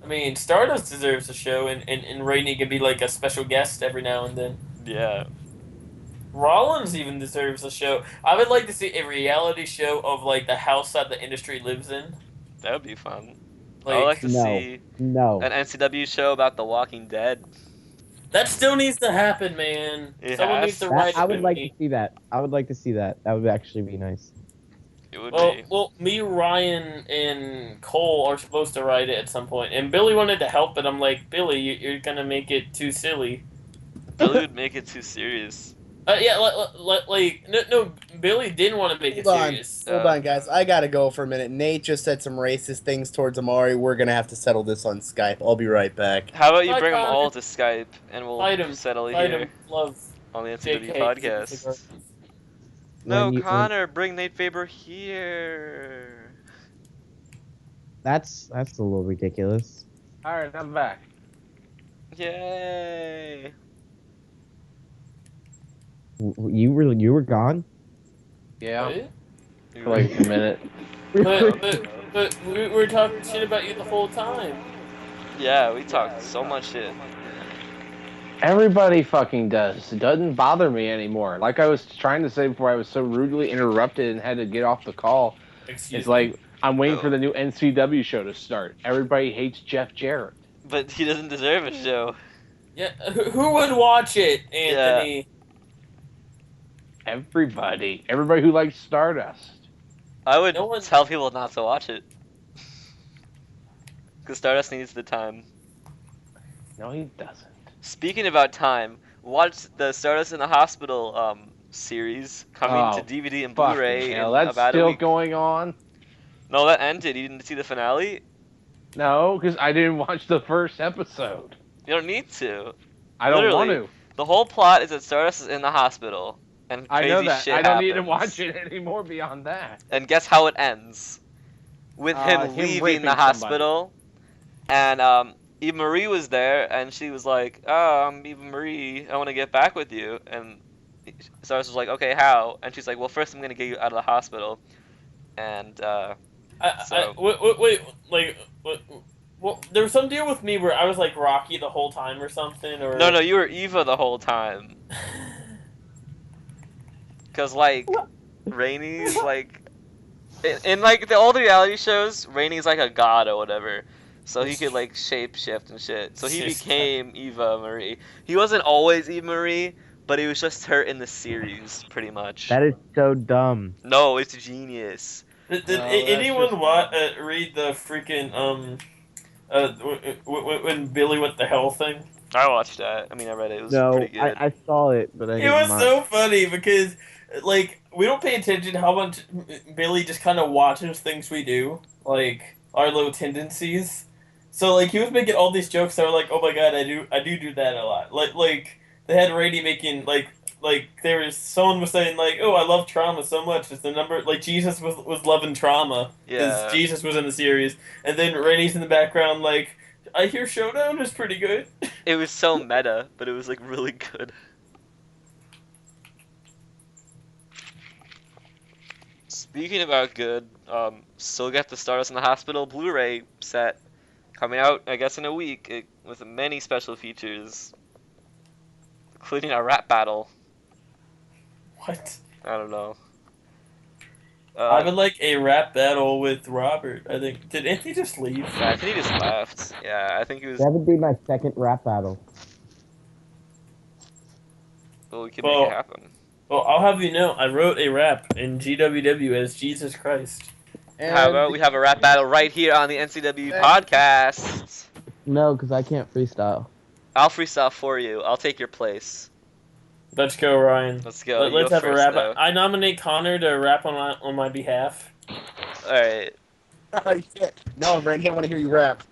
I mean, Stardust deserves a show, and Rainey can be like a special guest every now and then. Yeah. Rollins even deserves a show. I would like to see a reality show of like the house that the industry lives in. That would be fun. I Like, would like to No. see No. an NCW show about The Walking Dead. that still needs to happen, man. It Someone has needs to to. write it I would with like me. to see that. I would like to see that. That would actually be nice. It would Well, be. well, me, Ryan, and Cole are supposed to write it at some point, and Billy wanted to help, but I'm like, Billy, you're gonna make it too silly. Billy would make it too serious. Yeah, like no, Billy didn't want to make it Hold on. serious. Hold on, guys. I gotta go for a minute. Nate just said some racist things towards Amari. We're gonna have to settle this on Skype. I'll be right back. How about you Bye, bring them Connor. all to Skype and we'll Fight him. settle it Fight here him. Love. on the NCW JK. podcast. No, When you- Connor, bring Nate Faber here. That's a little ridiculous. All right, I'm back. Yay! You were gone. Yeah, What? for like a minute. But we were talking shit about you the whole time. Yeah, we talked so much shit. Everybody fucking does. It doesn't bother me anymore. Like I was trying to say before, I was so rudely interrupted and had to get off the call. Excuse It's me. like I'm waiting for the new NCW show to start. Everybody hates Jeff Jarrett. But he doesn't deserve a show. Yeah, who would watch it, Anthony? Everybody who likes Stardust. I would No one- tell people not to watch it. Because Stardust needs the time. No, he doesn't. Speaking about time, watch the Stardust in the Hospital series coming to DVD and Blu-ray Fucking in hell, that's about a still week. going on. No, that ended. You didn't see the finale? No, because I didn't watch the first episode. You don't need to. I don't want Literally. to. The whole plot is that Stardust is in the hospital. And I crazy know that. shit I don't need to happens. watch it anymore beyond that. And guess how it ends? With him Him leaving raping the hospital. And Eva Marie was there, and she was like, "Oh, I'm Eva Marie. I want to get back with you." And Stardust was like, "Okay, how?" And she's like, "Well, first I'm gonna get you out of the hospital." And Wait, like, what? There was some deal with me where I was like Rocky the whole time or something, or no, you were Eva the whole time. Cause like, Rainey's like, in like all the reality shows, Rainey's like a god or whatever. So he could like shape shift and shit. So he became Eva Marie. He wasn't always Eva Marie, but it was just her in the series, pretty much. That is so dumb. No, it's genius. Did that's anyone just read the freaking when Billy went to hell thing? I watched that. I mean, I read it. It was No, pretty good. I saw it, but I It did was not. so funny because like we don't pay attention to how much Billy just kind of watches things we do, like our low tendencies. So like he was making all these jokes that were like, "Oh my god, I do that a lot." Like they had Rainey making like someone was saying like, "Oh, I love trauma so much." It's the number like Jesus was loving trauma because Yeah. Jesus was in the series, and then Rainey's in the background like, "I hear Showdown is pretty good." It was so meta, but it was like really good. Speaking about good, still got the Stardust in the Hospital Blu-ray set coming out, I guess, in a week with many special features, including a rap battle. What? I don't know. I would like a rap battle with Robert. I think. Did Anthony just leave? I think he just left. Yeah, I think he was. That would be my second rap battle. Well, we can Well, make it happen. Well, I'll have you know, I wrote a rap in GWW as Jesus Christ. How about we have a rap battle right here on the NCW podcast? No, because I can't freestyle. I'll freestyle for you. I'll take your place. Let's go, Ryan. Let's go. You Let's go have a first, rap. though. I nominate Connor to rap on my behalf. All right. Oh, shit. No, Brandon, I want to hear you rap.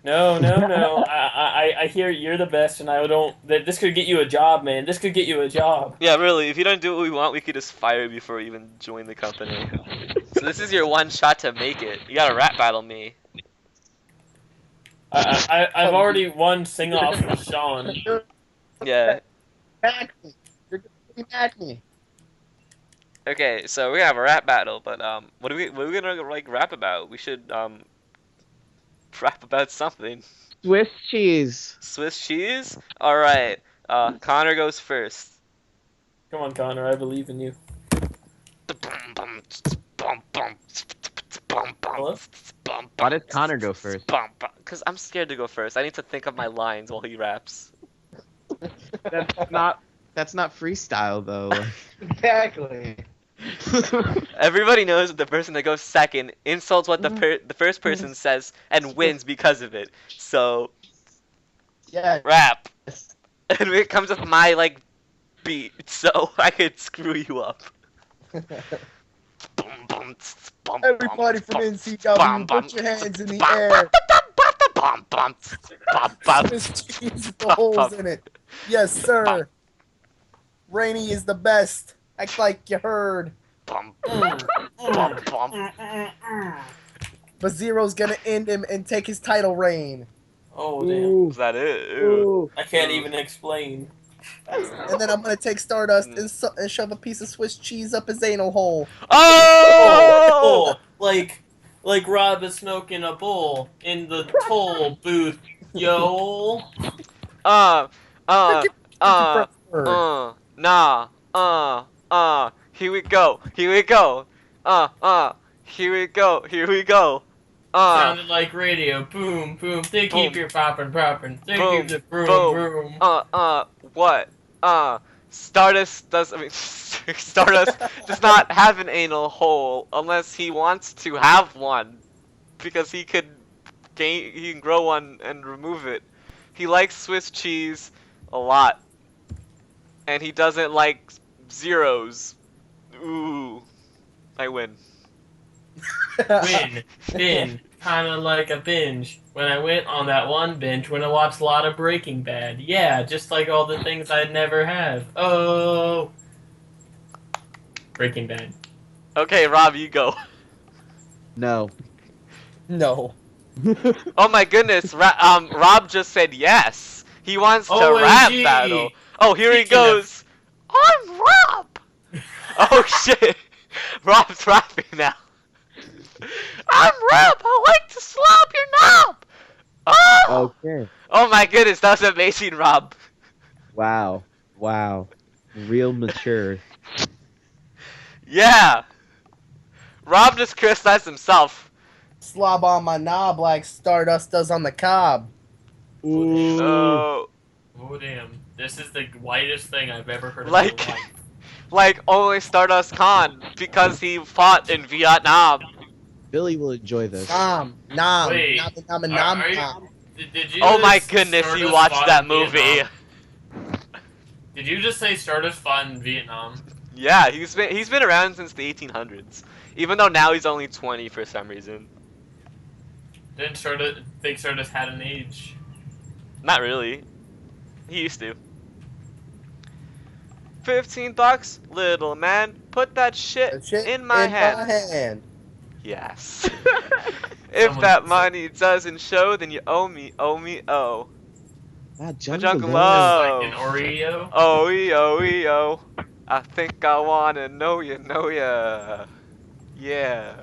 No. I hear you're the best, and I don't. This could get you a job, man. This could get you a job. Yeah, really. If you don't do what we want, we could just fire you before you even join the company. So this is your one shot to make it. You gotta rap battle me. I've already won sing off with Sean. Yeah. Back me. You're going to back me. Okay, so we're gonna have a rap battle, but what are we gonna like rap about? We should rap about something. Swiss cheese. Swiss cheese? All right. Connor goes first. Come on, Connor. I believe in you. Hello? Why does Connor go first? Because I'm scared to go first. I need to think of my lines while he raps. That's not freestyle though. Exactly. Everybody knows that the person that goes second insults what the first person says and wins because of it. So Yeah. rap, and it comes with my like beat, so I could screw you up. Everybody from NCW, put your hands in the air. Swiss cheese with the holes in it. Yes, sir. Rainey is the best. Act like you heard. But Zero's gonna end him and take his title reign. Oh, damn. Is that it? Ew. I can't even explain. And then I'm gonna take Stardust and shove a piece of Swiss cheese up his anal hole. Oh! Like Rob is smoking a bowl in the toll booth, yo. Here we go. Here we go. Here we go. Here we go. Sounded like radio. Boom, boom. They keep your poppin'. They keep the broom. What? Stardust does does not have an anal hole unless he wants to have one, because he can grow one and remove it. He likes Swiss cheese a lot, and he doesn't like zeros. Ooh, I win. Bin. Kinda like a binge. When I went on that one binge when I watched a lot of Breaking Bad. Yeah, just like all the things I'd never have. Oh. Breaking Bad. Okay, Rob, you go. No. No. Oh my goodness, Rob just said yes. He wants to OMG. rap battle. Oh, here he goes. I'm Rob. Oh shit. Rob's rapping now. I'm Rob. I like to slap your knob. Oh. Okay. Oh my goodness, that was amazing, Rob. Wow. Real mature. Yeah. Rob just criticized himself. Slob on my knob like Stardust does on the cob. Ooh. Oh. Oh damn. This is the whitest thing I've ever heard of Like- in my life. Like only Stardust Khan because he fought in Vietnam. Billy will enjoy this. Nom. Wait. Nom. Are you- Did you Oh my just goodness, you Stardust watched fought that in movie. Vietnam? Did you just say Stardust fought in Vietnam? Yeah, he's been around since the 1800s. Even though now he's only 20 for some reason. Didn't think Stardust had an age? Not really. He used to. $15, little man. Put that shit in my hand. Yes. If Someone that said- money doesn't show, then you owe me, oh. Ah, Jungle Love. Love. Like an Oreo? Oh. I think I wanna know ya. Yeah.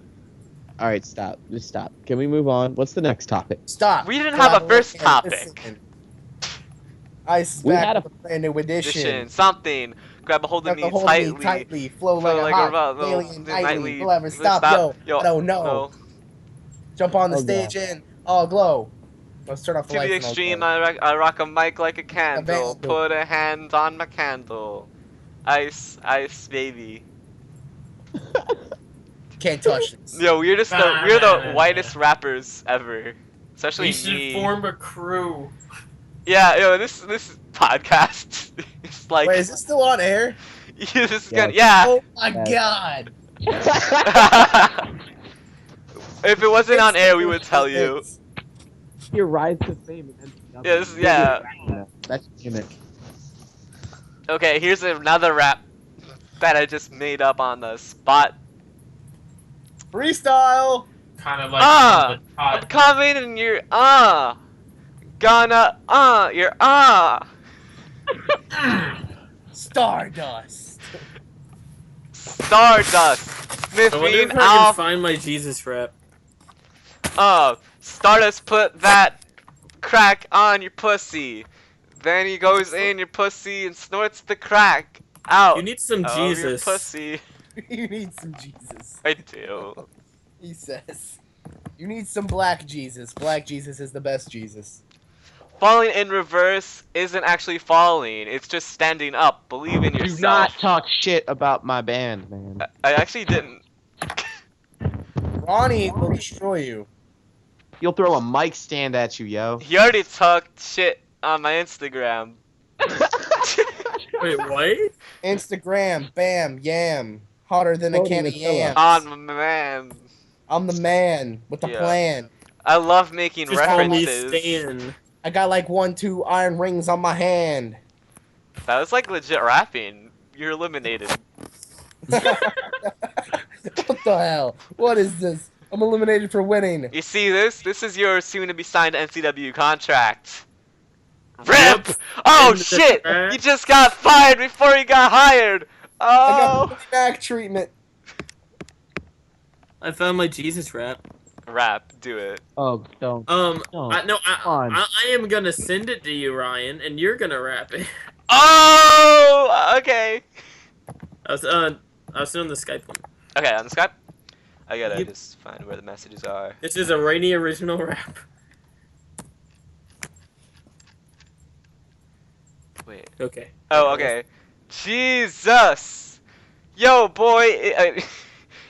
All right, stop. Just stop. Can we move on? What's the next topic? Stop. We didn't have a first topic. Ice We back had a- with a brand new edition. Something. Grab a hold of Grab me the hold tightly. me tightly. Flow like a hot alien nightly. Will ever stop, yo. I don't know. Jump on the Oh, stage and all glow. Let's turn off the To lights. the and all extreme, glow. I rock a mic like a candle. vandal. Put a hand on my candle. Ice, baby. Can't touch this. Yo, we're the whitest rappers ever. Especially We should me. form a crew. Yeah, yo, this podcast is like Wait, is this still on air? this is Yeah. gonna, yeah. Oh my Yes. god. If it wasn't on air, we would tell you. Your rise to fame. Yeah, this is, yeah. That's gimmick. Okay, here's another rap that I just made up on the spot. Freestyle. Kind of like I'm hot. coming and you're gonna you're Stardust. Stardust. Miss I wonder me if I can off. find my Jesus rap. Stardust put that crack on your pussy. Then he goes in your pussy and snorts the crack out. You need some of your Jesus. pussy. You need some Jesus. I do. He says. You need some black Jesus. Black Jesus is the best Jesus. Falling in reverse isn't actually falling. It's just standing up. Believe in yourself. Do not talk shit about my band, man. I actually didn't. Ronnie will destroy you. He'll throw a mic stand at you, yo. He already talked shit on my Instagram. Wait, what? Instagram, bam, yam. Hotter than a Floating can of with pillow. yams. On my man. I'm the man with the Yeah. plan. I love making Just call me references. Stan. I got like 1, 2 iron rings on my hand. That was like legit rapping. You're eliminated. What the hell? What is this? I'm eliminated for winning. You see this? This is your soon-to-be signed NCW contract. RIP! Oh And the shit! track. You just got fired before you got hired! I got Oh! Billy Mac treatment. I found my Jesus rap. Rap, do it. Oh, don't. No, Come on. I am gonna send it to you, Ryan, and you're gonna rap it. Oh! Okay. I was doing the Skype one. Okay, on Skype? I gotta Yep. just find where the messages are. This is a Rainey original rap. Wait. Okay. Oh, okay. Jesus! Yo, boy!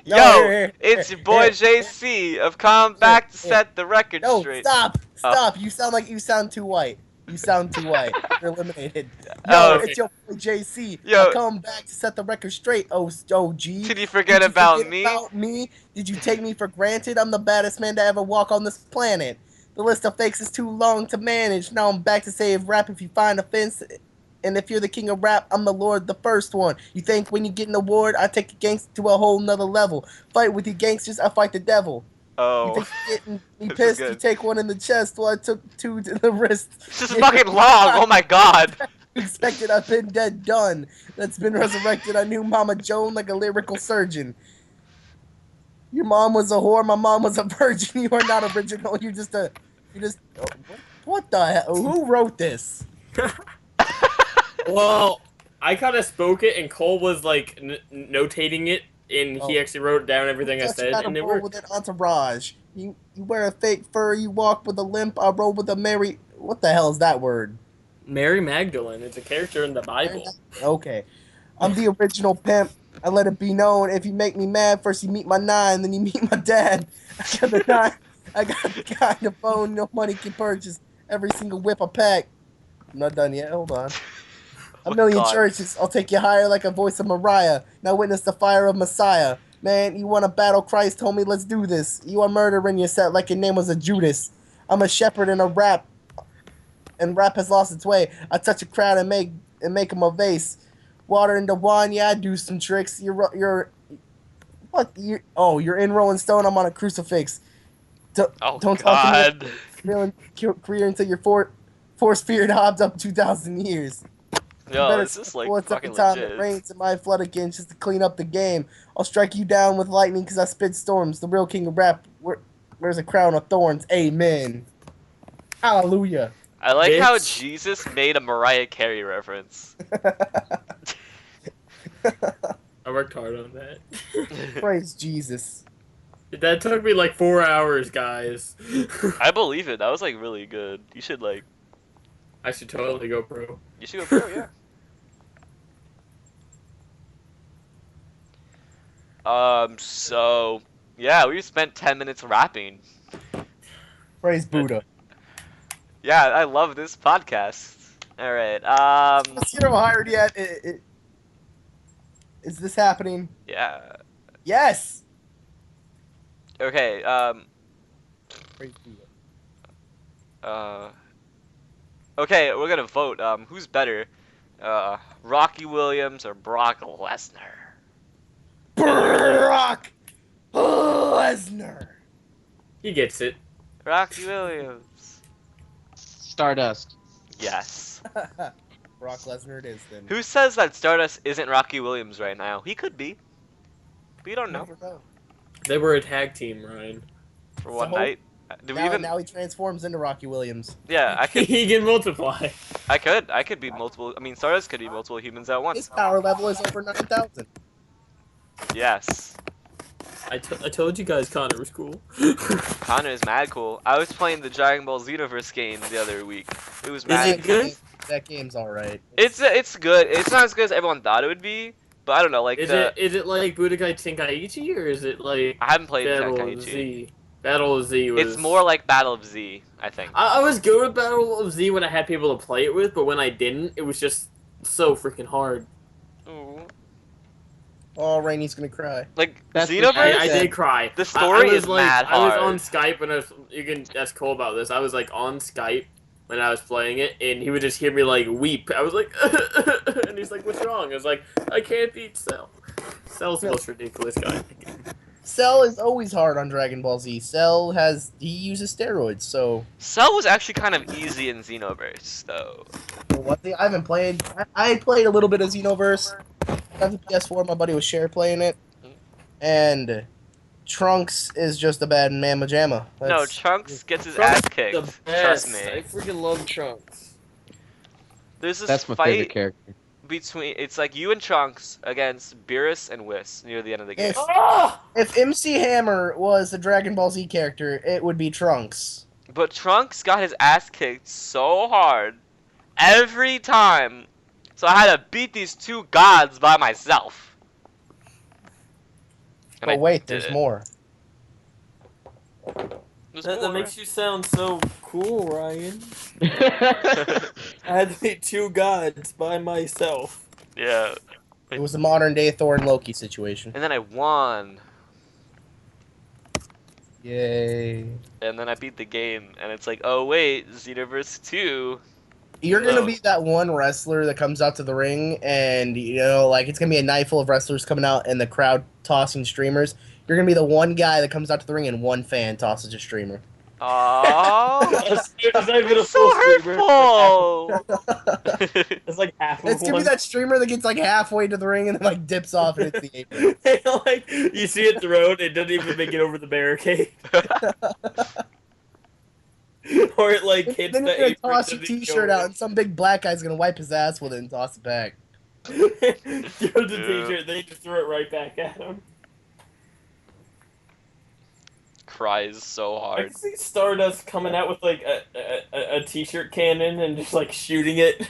No, Yo, here, it's here, your boy here, JC. I've come back to here. set the record No, straight. stop. Oh. Stop. You sound too white. You sound too white. You're eliminated. Yo, Oh, it's your boy JC. Yo. I come back to set the record straight. G. Did you forget Did you about forget me? About me? Did you take me for granted? I'm the baddest man to ever walk on this planet. The list of fakes is too long to manage. Now I'm back to save rap if you find offense. And if you're the king of rap, I'm the Lord, the first one. You think when you get an award, I take the gangster to a whole nother level. Fight with you gangsters, I fight the devil. You Oh. think you're getting me This is pissed? You good. take one in the chest while I took 2 to the wrist. This is fucking long. Oh my god. Expected, I've been dead done. That's been resurrected. I knew Mama Joan like a lyrical surgeon. Your mom was a whore, my mom was a virgin. You are not original. You're just oh, what the hell? Who wrote this? Well, I kind of spoke it, and Cole was like notating it, and he Oh. actually wrote down everything I Just said, gotta and it roll worked. with an entourage. You wear a fake fur, you walk with a limp, I roll with a Mary. What the hell is that word? Mary Magdalene. It's a character in the Bible. Okay. I'm the original pimp. I let it be known. If you make me mad, first you meet my 9, then you meet my dad. I got the 9. I got the kind of phone no money can purchase. Every single whip I pack. I'm not done yet. Hold on. A Oh, million God. churches. I'll take you higher like a voice of Mariah. Now witness the fire of Messiah. Man, you want to battle Christ, homie? Let's do this. You are murdering your set like your name was a Judas. I'm a shepherd in a rap, and rap has lost its way. I touch a crowd and make them a vase. Water into wine, yeah, I do some tricks. You're in Rolling Stone. I'm on a crucifix. Oh Don't talk to me. god. Career until your four-speared Hobbs up 2,000 years. Yo, Better this is like bullets fucking every time legit. it rains it might flood again just to clean up the game. I'll strike you down with lightning because I spit storms. The real king of rap wears a crown of thorns. Amen. Hallelujah. I like how Bitch. Jesus made a Mariah Carey reference. I worked hard on that. Praise Jesus. That took me like 4 hours, guys. I believe it. That was like really good. You should like. I should totally go pro. You should go pro, yeah. So yeah, we spent 10 minutes rapping. Praise Buddha. Yeah, I love this podcast. All right. Let's get him hired yet. Is this happening? Yeah. Yes. Okay. Praise Buddha. Okay, we're gonna vote. Who's better, Rocky Williams or Brock Lesnar? Brock Lesnar. He gets it. Rocky Williams. Stardust. Yes. Brock Lesnar it is then. Who says that Stardust isn't Rocky Williams right now? He could be. We don't know. Never know. They were a tag team, Ryan. For one So- night. Do we Now, even? now he transforms into Rocky Williams. Yeah, I could. He can multiply. I could be multiple. I mean, Stardust could be multiple humans at His once. power level is over 9,000. Yes. I told you guys Connor was cool. Connor is mad cool. I was playing the Dragon Ball Xenoverse game the other week. It was Is mad. it good? That game's alright. It's good. It's not as good as everyone thought it would be, but I don't know. Like Is it like Budokai Tenkaichi, or is it like I haven't played Battle of Tenkaichi. Z? Battle of Z was... It's more like Battle of Z, I think. I was good with Battle of Z when I had people to play it with, but when I didn't, it was just so freaking hard. Ooh. Oh, Rainey's gonna cry. Like That's the- Xenoverse. I did cry. The story I was is like, mad I was hard. on Skype and that's cool about this. I was like on Skype when I was playing it, and he would just hear me like weep. I was like, and he's like, "What's wrong?" I was like, "I can't beat Cell." Cell's the most ridiculous guy in the game. Cell is always hard on Dragon Ball Z. He uses steroids, so. Cell was actually kind of easy in Xenoverse, though. I haven't played. I played a little bit of Xenoverse. I have the PS4. My buddy was share playing it, and Trunks is just a bad mamma jamma. No, Trunks gets his Trunks ass kicked. The best. Trust I me. freaking love Trunks. There's this That's my favorite fight character. between. It's like you and Trunks against Beerus and Whis near the end of the game. If Ah! if MC Hammer was a Dragon Ball Z character, it would be Trunks. But Trunks got his ass kicked so hard every time, so I had to beat these two gods by myself. And I But wait, did there's it. more. There's That more. makes you sound so cool, Ryan. I had to beat two gods by myself. Yeah. It was a modern day Thor and Loki situation. And then I won. Yay! And then I beat the game, and it's like, oh wait, Xenoverse 2. You're gonna Oh. be that one wrestler that comes out to the ring, and like it's gonna be a night full of wrestlers coming out, and the crowd tossing streamers. You're gonna be the one guy that comes out to the ring, and one fan tosses a streamer. Aww. It's not even a It's so full streamer. hurtful. It's like half of It's gonna be one. that streamer that gets like halfway to the ring and then like dips off and hits the apron. Like you see it thrown, it doesn't even make it over the barricade. Or it like hits Then the you're gonna apron. toss your doesn't t-shirt go out, and some big black guy's gonna wipe his ass with it and toss it back. Throw the Yeah. t-shirt, they just throw it right back at him. Cries so I hard. can see Stardust coming out with like a t-shirt cannon and just like shooting it.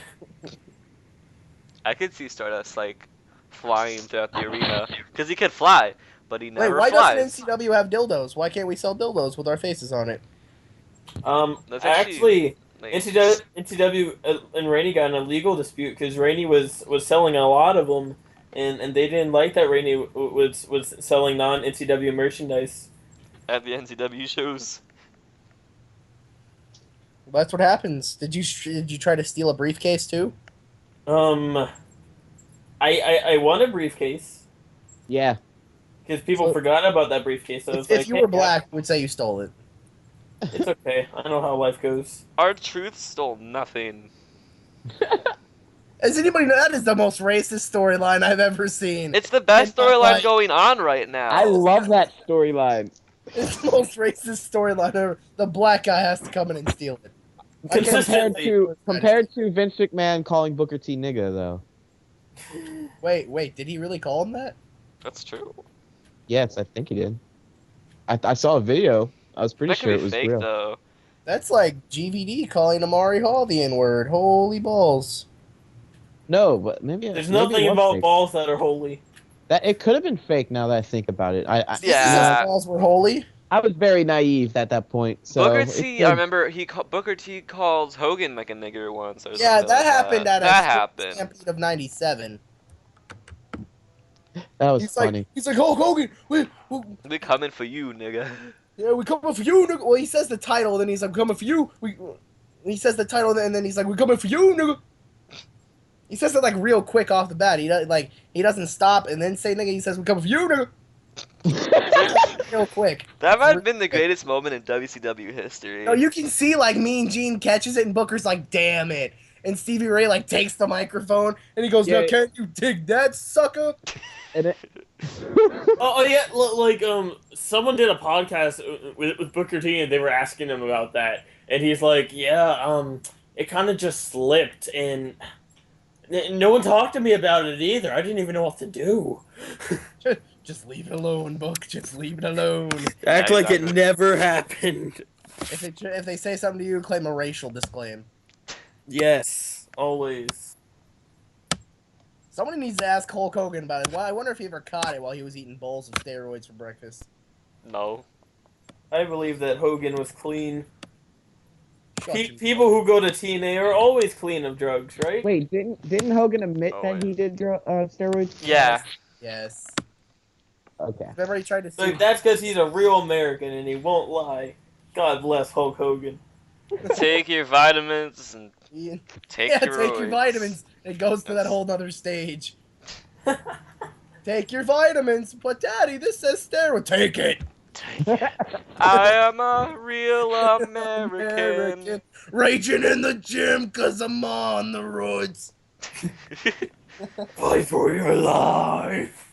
I could see Stardust like flying throughout the arena because he could fly, but he Wait, never why flies. doesn't NCW have dildos? Why can't we sell dildos with our faces on it? That's Actually, like, NCW and Rainey got in a legal dispute because Rainey was selling a lot of them, and they didn't like that Rainey was selling non-NCW merchandise. at the NCW shows. That's what happens. Did you try to steal a briefcase too? I won a briefcase Yeah. because people So- forgot about that briefcase. So I was If like, you hey, were black, we'd say you stole it. it's okay. I know how life goes. R-Truth stole nothing. As anybody know, that is the most racist storyline I've ever seen. It's the best It's not storyline like- going on right now. I love that storyline. It's the most racist storyline ever. The black guy has to come in and steal it. I can't- Consistently. Compared to Vince McMahon calling Booker T nigga though. Wait, did he really call him that? That's true. Yes, I think he did. I saw a video. I was pretty That sure could it be was fake real. though. That's like GVD calling Amari Hall the N-word. Holy balls. No, but maybe There's maybe it nothing was about fake. balls that are holy. That it could have been fake. Now that I think about it, I Yeah. His balls were holy. I was very naive at that point. So Booker it T, could- I remember Booker T calls Hogan like a nigger once. Or Yeah, something that like happened at that a happened. Stampede of '97. that was He's funny. like, Hulk Hogan, we coming for you, nigga. yeah, we coming for you, nigga. Well, he says the title, then he's like, coming for you. He says the title, and then he's like, we coming for you, nigga. He says it like real quick off the bat. He doesn't stop and then say nigga. He says, we coming for you, nigga. Real quick. That might have been the greatest moment in WCW history. No, you can see like Mean Gene catches it, and Booker's like, damn it. And Stevie Ray like takes the microphone, and he goes, Yeah. now can't you dig that, sucker? And it, Oh yeah, like someone did a podcast with Booker T, and they were asking him about that, and he's like, yeah, it kind of just slipped, and no one talked to me about it either. I didn't even know what to do. Just leave it alone, Book. Just leave it alone. Act Yeah, like it exactly. never happened. If they say something to you, claim a racial disclaim. Yes, always. Somebody needs to ask Hulk Hogan about it. Well, I wonder if he ever caught it while he was eating bowls of steroids for breakfast. No. I believe that Hogan was clean. Shut you. People who go to TNA are always clean of drugs, right? wait, didn't Hogan admit Oh, that wait. he did steroids? Yeah. Yes. Okay. Remember he tried to sue. Like, that's because he's a real American and he won't lie. God bless Hulk Hogan. Take your vitamins and Ian. take Yeah, your take your roids. vitamins. It goes to that whole other stage. Take your vitamins. But Daddy, this says steroid. Take it. Take it. I am a real American. Raging in the gym because I'm on the roads. Fight for your life.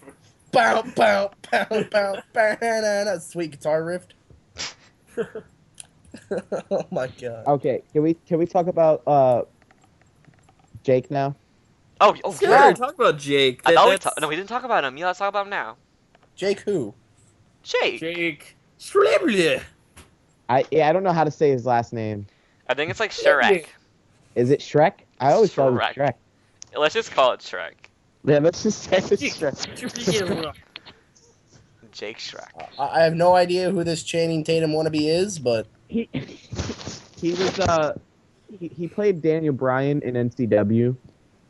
Bow, bow, bow, bow, banana. Sweet guitar riff. Oh my god. Okay. Can we talk about Jake now? Oh, Sure, yeah. talk about Jake. I thought That's no, we didn't talk about him. Yeah, let's talk about him now. Jake who? Jake. Jake. Schleble. I don't know how to say his last name. I think it's like Shrek. Is it Shrek? I always thought it was Shrek. Shrek. Let's just call it Shrek. Yeah, let's just say it's Shrek. Jake Shrek. I have no idea who this Channing Tatum wannabe is, but He was he played Daniel Bryan in NCW.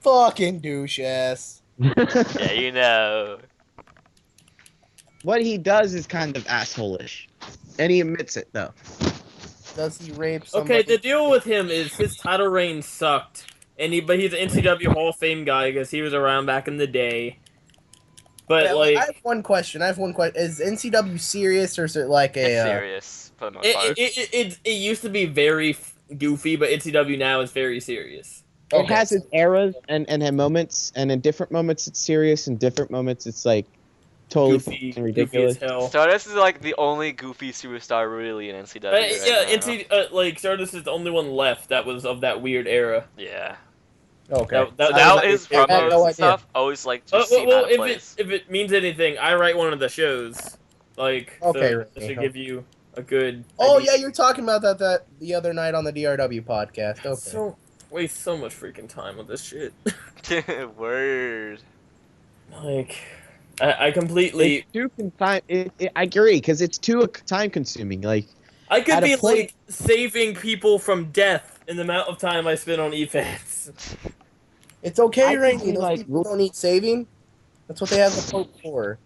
fucking douche ass. Yeah, you know. What he does is kind of asshole-ish. And he admits it, though. Does he rape somebody? Okay, the deal with him is his title reign sucked, but he's an NCW Hall of Fame guy because he was around back in the day. But Yeah, like, I have one question. Is NCW serious or is it like a? It's serious for the most part. it used to be very goofy, but NCW now is very serious. It has its eras and moments, and in different moments it's serious, and different moments it's like totally Goofy, fucking ridiculous. goofy as hell. Stardust is like the only goofy superstar really in NCW. Right now. Like Stardust is the only one left that was of that weird era. Yeah. Okay. That Now was his I had promos no and idea. stuff always like just seem out of place. if it means anything, I write one of the shows. Like, Okay, so Rainey, this should huh? give you a good. Oh idea. yeah, you're talking about that the other night on the DRW podcast. Okay. So waste so much freaking time with this shit. Word. Like, I completely. It's too time. I agree because it's too time consuming. Like I could at a be point- like saving people from death in the amount of time I spend on e-fans. It's okay, I Rainey. think, Those like, people don't need saving. That's what they have the Pope for.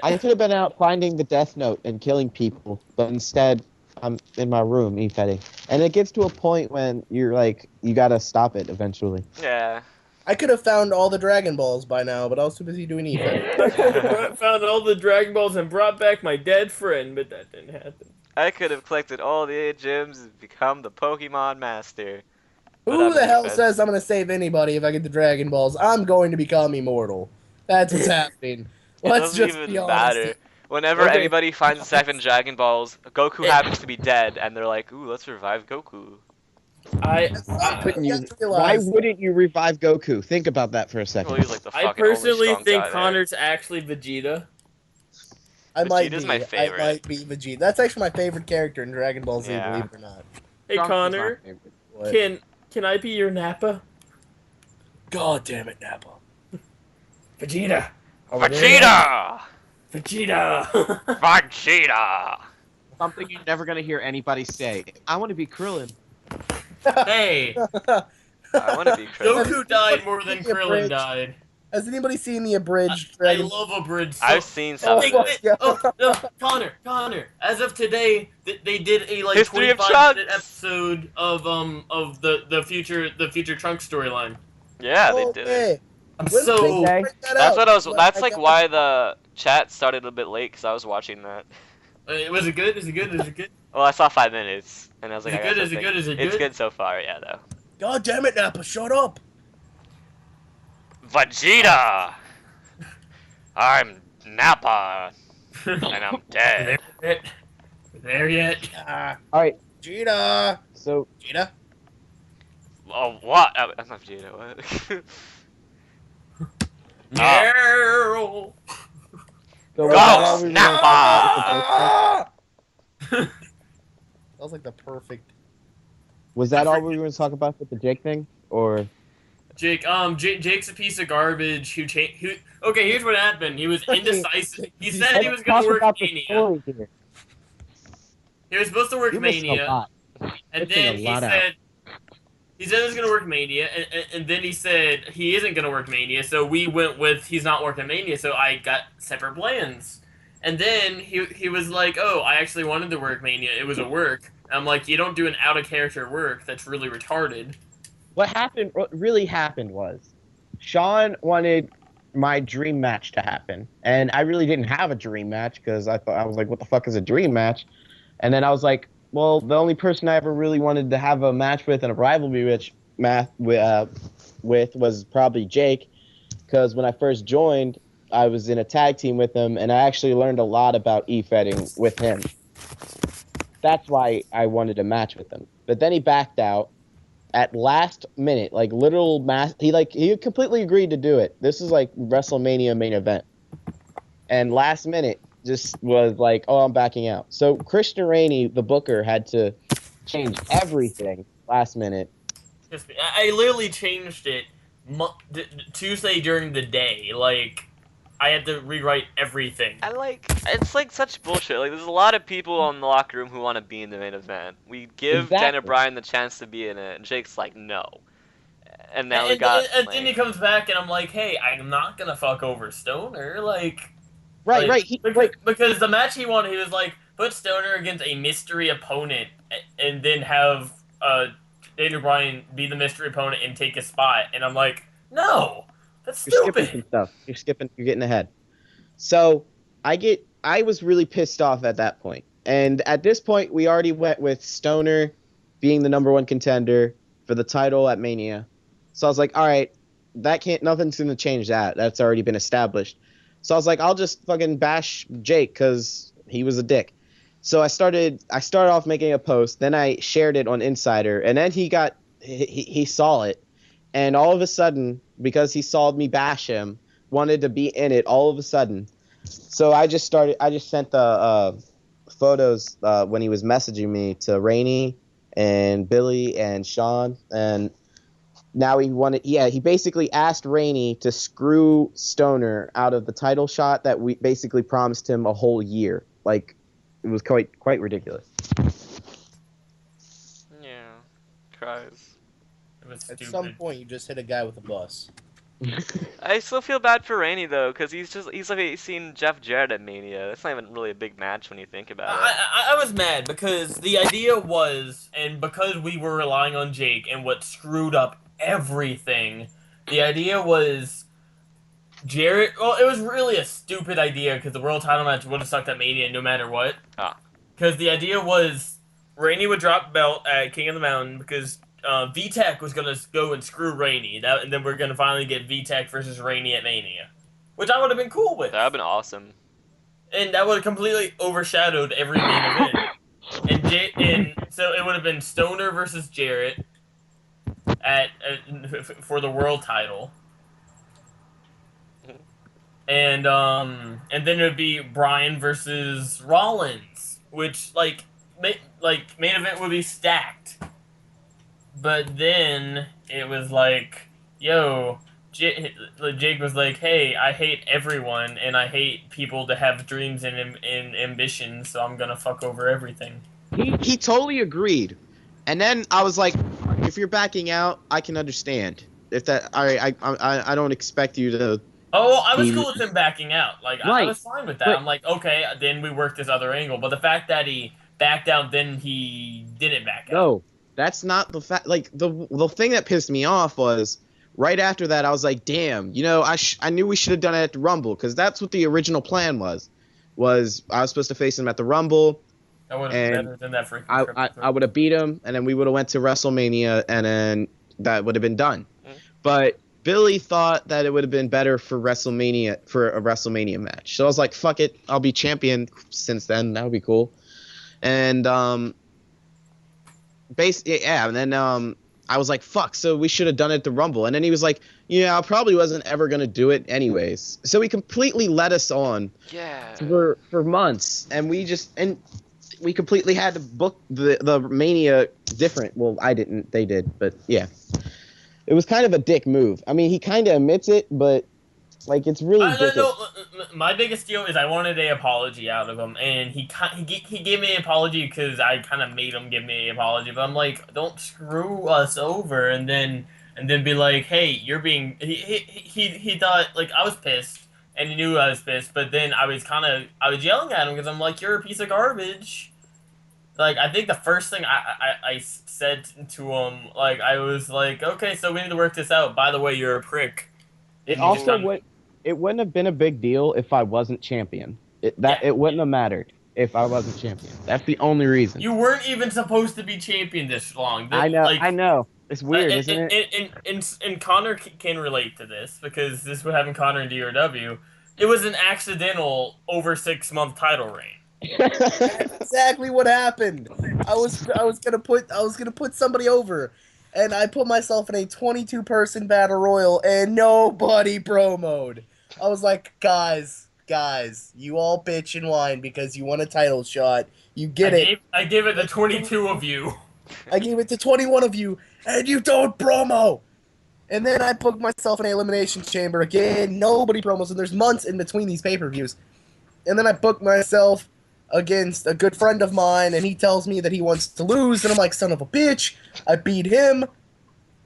I could have been out finding the Death Note and killing people, but instead I'm in my room e-fetting. And it gets to a point when you're like, you gotta stop it eventually. Yeah. I could have found all the Dragon Balls by now, but I was too busy doing eFed. I could have found all the Dragon Balls and brought back my dead friend, but that didn't happen. I could have collected all the 8 gems and become the Pokemon Master. But Who I'm the hell defense. says I'm gonna save anybody if I get the Dragon Balls? I'm going to become immortal. That's what's happening. It Let's doesn't just even be honest. matter. Whenever Okay. anybody finds the 7 Dragon Balls, Goku happens to be dead, and they're like, "Ooh, let's revive Goku." Couldn't You you- have to why realize- wouldn't you revive Goku? Think about that for a second. Well, he's like the I fucking only personally strong think guy there. Connor's actually Vegeta. I might Vegeta's be. my favorite. I might be Vegeta. That's actually my favorite character in Dragon Ball Z, Yeah. believe it or not. Hey Connor, What? can I be your Nappa? God damn it, Nappa. Vegeta. Vegeta! Vegeta. Vegeta! Something you're never gonna hear anybody say. I want to be Krillin. Hey, I want to be Krillin. Goku died more than The Krillin bridge. died. Has anybody seen the abridged I Dragon love a bridge. I've seen some Oh, of Wait, it. wait, yeah. no, Connor. As of today, they did a like History of 25-minute Trunks. episode of the future Trunks storyline. Yeah, they did it. Okay. I'm When so did they Okay. break that That's out? what I was. When That's I like got- why the chat started a bit late, because I was watching that. Was it good? Is it good? Is it good? Well, I saw 5 minutes, and I was Is like, it I got good? Is it something. good? Is it It's good? good so far, yeah, though. God damn it, Nappa! Shut up. Vegeta! I'm Nappa, and I'm dead. There yet? Ah, All right, Vegeta. so Vegeta. Oh, what? I'm not Vegeta, what? No. so Go, was that all we were gonna Nappa! talk about with the Jake thing? That was like the perfect. Was that all we were going to talk about with the Jake thing, or? Jake's a piece of garbage who changed. Okay, here's what happened. He was indecisive. He said he was Let's going talk to work about the Mania. story here. He was supposed to work You're missing a Mania, lot. and missing then a he lot out. said, He said he was going to work Mania, and then he said he isn't going to work Mania, so we went with he's not working Mania, so I got separate plans. And then he was like, oh, I actually wanted to work Mania. It was a work. I'm like, you don't do an out-of-character work. That's really retarded. What really happened was, Sean wanted my dream match to happen, and I really didn't have a dream match because I was like, what the fuck is a dream match? And then I was like, well, the only person I ever really wanted to have a match with and a rivalry with was probably Jake, because when I first joined, I was in a tag team with him, and I actually learned a lot about e-fetting with him. That's why I wanted a match with him. But then he backed out at last minute, like literal mass. He completely agreed to do it. This is like WrestleMania main event, and last minute just was like, oh, I'm backing out. So Christian Rainey, the booker, had to change everything last minute. I literally changed it Tuesday during the day. Like, I had to rewrite everything. It's like such bullshit. Like, there's a lot of people in the locker room who want to be in the main event. We give Daniel Bryan the chance to be in it, and Jake's like, no. And now we got. And then he comes back, and I'm like, hey, I'm not gonna fuck over Stoner. Like. Right. Because the match he wanted, he was like, put Stoner against a mystery opponent, and then have Daniel Bryan be the mystery opponent and take his spot. And I'm like, no, that's stupid. You're skipping some stuff. You're getting ahead. So I was really pissed off at that point. And at this point, we already went with Stoner being the #1 contender for the title at Mania. So I was like, all right, nothing's gonna change that. That's already been established. So I was like, I'll just fucking bash Jake because he was a dick. So I started off making a post, then I shared it on Insider, and then he saw it, and all of a sudden, because he saw me bash him, wanted to be in it all of a sudden. So I just sent the photos when he was messaging me to Rainey and Billy and Sean, and now he basically asked Rainey to screw Stoner out of the title shot that we basically promised him a whole year. Like, it was quite ridiculous. Yeah, cries. At some point, you just hit a guy with a bus. I still feel bad for Rainey though, because he's like seen Jeff Jarrett at Mania. That's not even really a big match when you think about it. I was mad because the idea was, and because we were relying on Jake, and what screwed up everything, the idea was Jarrett. Well, it was really a stupid idea because the world title match would have sucked at Mania no matter what. Because the idea was Rainey would drop belt at King of the Mountain because VTech was gonna go and screw Rainey, and then we're gonna finally get VTech versus Rainey at Mania, which I would have been cool with. That would have been awesome. And that would have completely overshadowed every main event. And so it would have been Stoner versus Jarrett for the world title, and then it would be Bryan versus Rollins, which main event would be stacked. But then it was like, yo, Jake was like, hey, I hate everyone, and I hate people to have dreams and ambitions, so I'm gonna fuck over everything. He totally agreed. And then I was like, if you're backing out, I can understand. If that, I don't expect you to. Oh, I was cool with him backing out. Like, right. I was fine with that. I'm like, okay, then we work this other angle. But the fact that he backed out, then he didn't back out. No, that's not the fact. Like, the thing that pissed me off was right after that, I was like, damn, I knew we should have done it at the Rumble, because that's what the original plan was. I was supposed to face him at the Rumble. That would have been better than that freaking I would have beat him, and then we would have went to WrestleMania, and then that would have been done. But Billy thought that it would have been better for a WrestleMania match. So I was like, fuck it, I'll be champion since then. That would be cool. And and then I was like, fuck, so we should have done it at the Rumble. And then he was like, yeah, I probably wasn't ever going to do it anyways. So he completely led us on for months. And we completely had to book the Mania different. Well, I didn't. They did. But, yeah. It was kind of a dick move. I mean, he kind of admits it, but, like, it's really ridiculous. my biggest deal is I wanted an apology out of him, and he gave me an apology because I kind of made him give me an apology. But I'm like, don't screw us over, and then be like, hey, you're being. He thought like I was pissed, and he knew I was pissed. But then I was yelling at him because I'm like, you're a piece of garbage. Like, I think the first thing I said to him, like, I was like, okay, so we need to work this out. By the way, you're a prick. It also it wouldn't have been a big deal if I wasn't champion. It wouldn't have mattered if I wasn't champion. That's the only reason. You weren't even supposed to be champion this long. I know. Like, I know. It's weird, isn't it? And Connor can relate to this because this would happen Connor in DRW. It was an accidental over 6-month title reign. That's exactly what happened. I was gonna put somebody over, and I put myself in a 22-person battle royal, and nobody promoed. I was like, guys, you all bitch and whine because you want a title shot. You get it. I gave it to 22 of you. I gave it to 21 of you, and you don't promo. And then I booked myself in an elimination chamber again. Nobody promos, and there's months in between these pay-per-views. And then I booked myself against a good friend of mine, and he tells me that he wants to lose, and I'm like, son of a bitch. I beat him,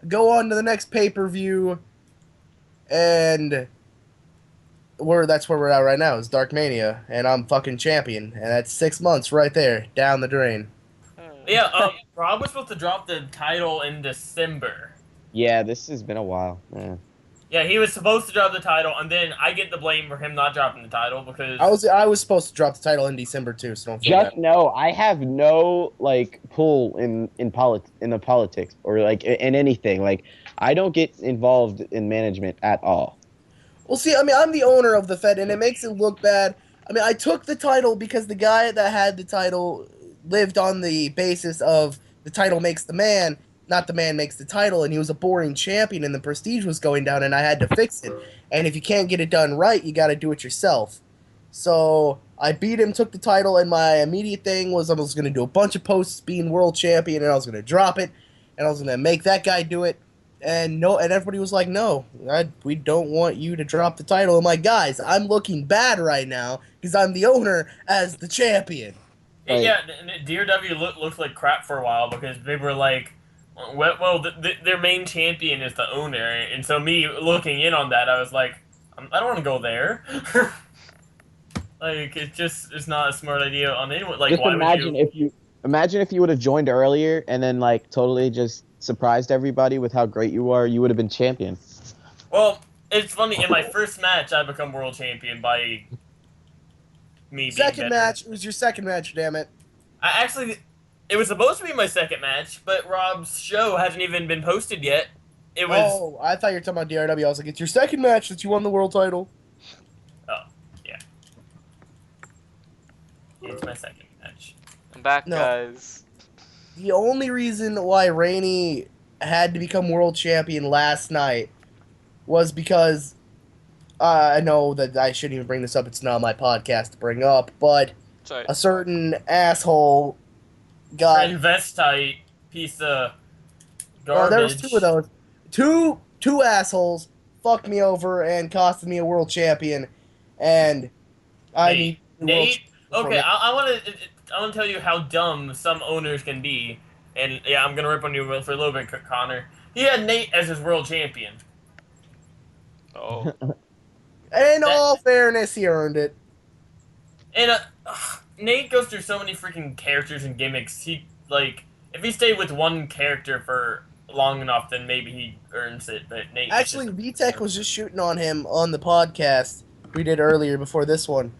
go on to the next pay-per-view, and that's where we're at right now, is Dark Mania, and I'm fucking champion, and that's 6 months right there, down the drain. Yeah, Rob was supposed to drop the title in December. Yeah, this has been a while. Yeah. Yeah, he was supposed to drop the title, and then I get the blame for him not dropping the title because I was supposed to drop the title in December too, so don't feel Just bad. know I have no like pull in the politics or like in anything. Like I don't get involved in management at all. Well, see, I mean, I'm the owner of the Fed, and it makes it look bad. I mean, I took the title because the guy that had the title lived on the basis of the title makes the man, not the man makes the title, and he was a boring champion, and the prestige was going down, and I had to fix it. And if you can't get it done right, you got to do it yourself. So I beat him, took the title, and my immediate thing was I was going to do a bunch of posts being world champion, and I was going to drop it, and I was going to make that guy do it. And everybody was like, no, we don't want you to drop the title. I'm like, guys, I'm looking bad right now because I'm the owner as the champion. Yeah, DRW looked like crap for a while because they were like, their main champion is the owner, and so me looking in on that, I was like, I don't want to go there. Like, it's not a smart idea on anyone. Like, just why imagine if you would have joined earlier and then like totally just surprised everybody with how great you are, you would have been champion. Well, it's funny. In my first match, I become world champion by me. Second match. It was your second match. Damn it. It was supposed to be my second match, but Rob's show hasn't even been posted yet. It was. Oh, I thought you were talking about DRW. I was like, it's your second match that you won the world title. Oh, yeah. It's my second match. I'm back, guys. The only reason why Rainey had to become world champion last night was because I know that I shouldn't even bring this up. It's not my podcast to bring up, but a certain asshole got transvestite piece of garbage. There was two of those. Two assholes fucked me over and costed me a world champion, and Nate. Okay, I want to tell you how dumb some owners can be, and yeah, I'm gonna rip on you for a little bit, Connor. He had Nate as his world champion. Oh. In all fairness, he earned it. And Nate goes through so many freaking characters and gimmicks. If he stayed with one character for long enough, then maybe he earns it. But Nate. Actually, VTech was just shooting on him on the podcast we did earlier before this one.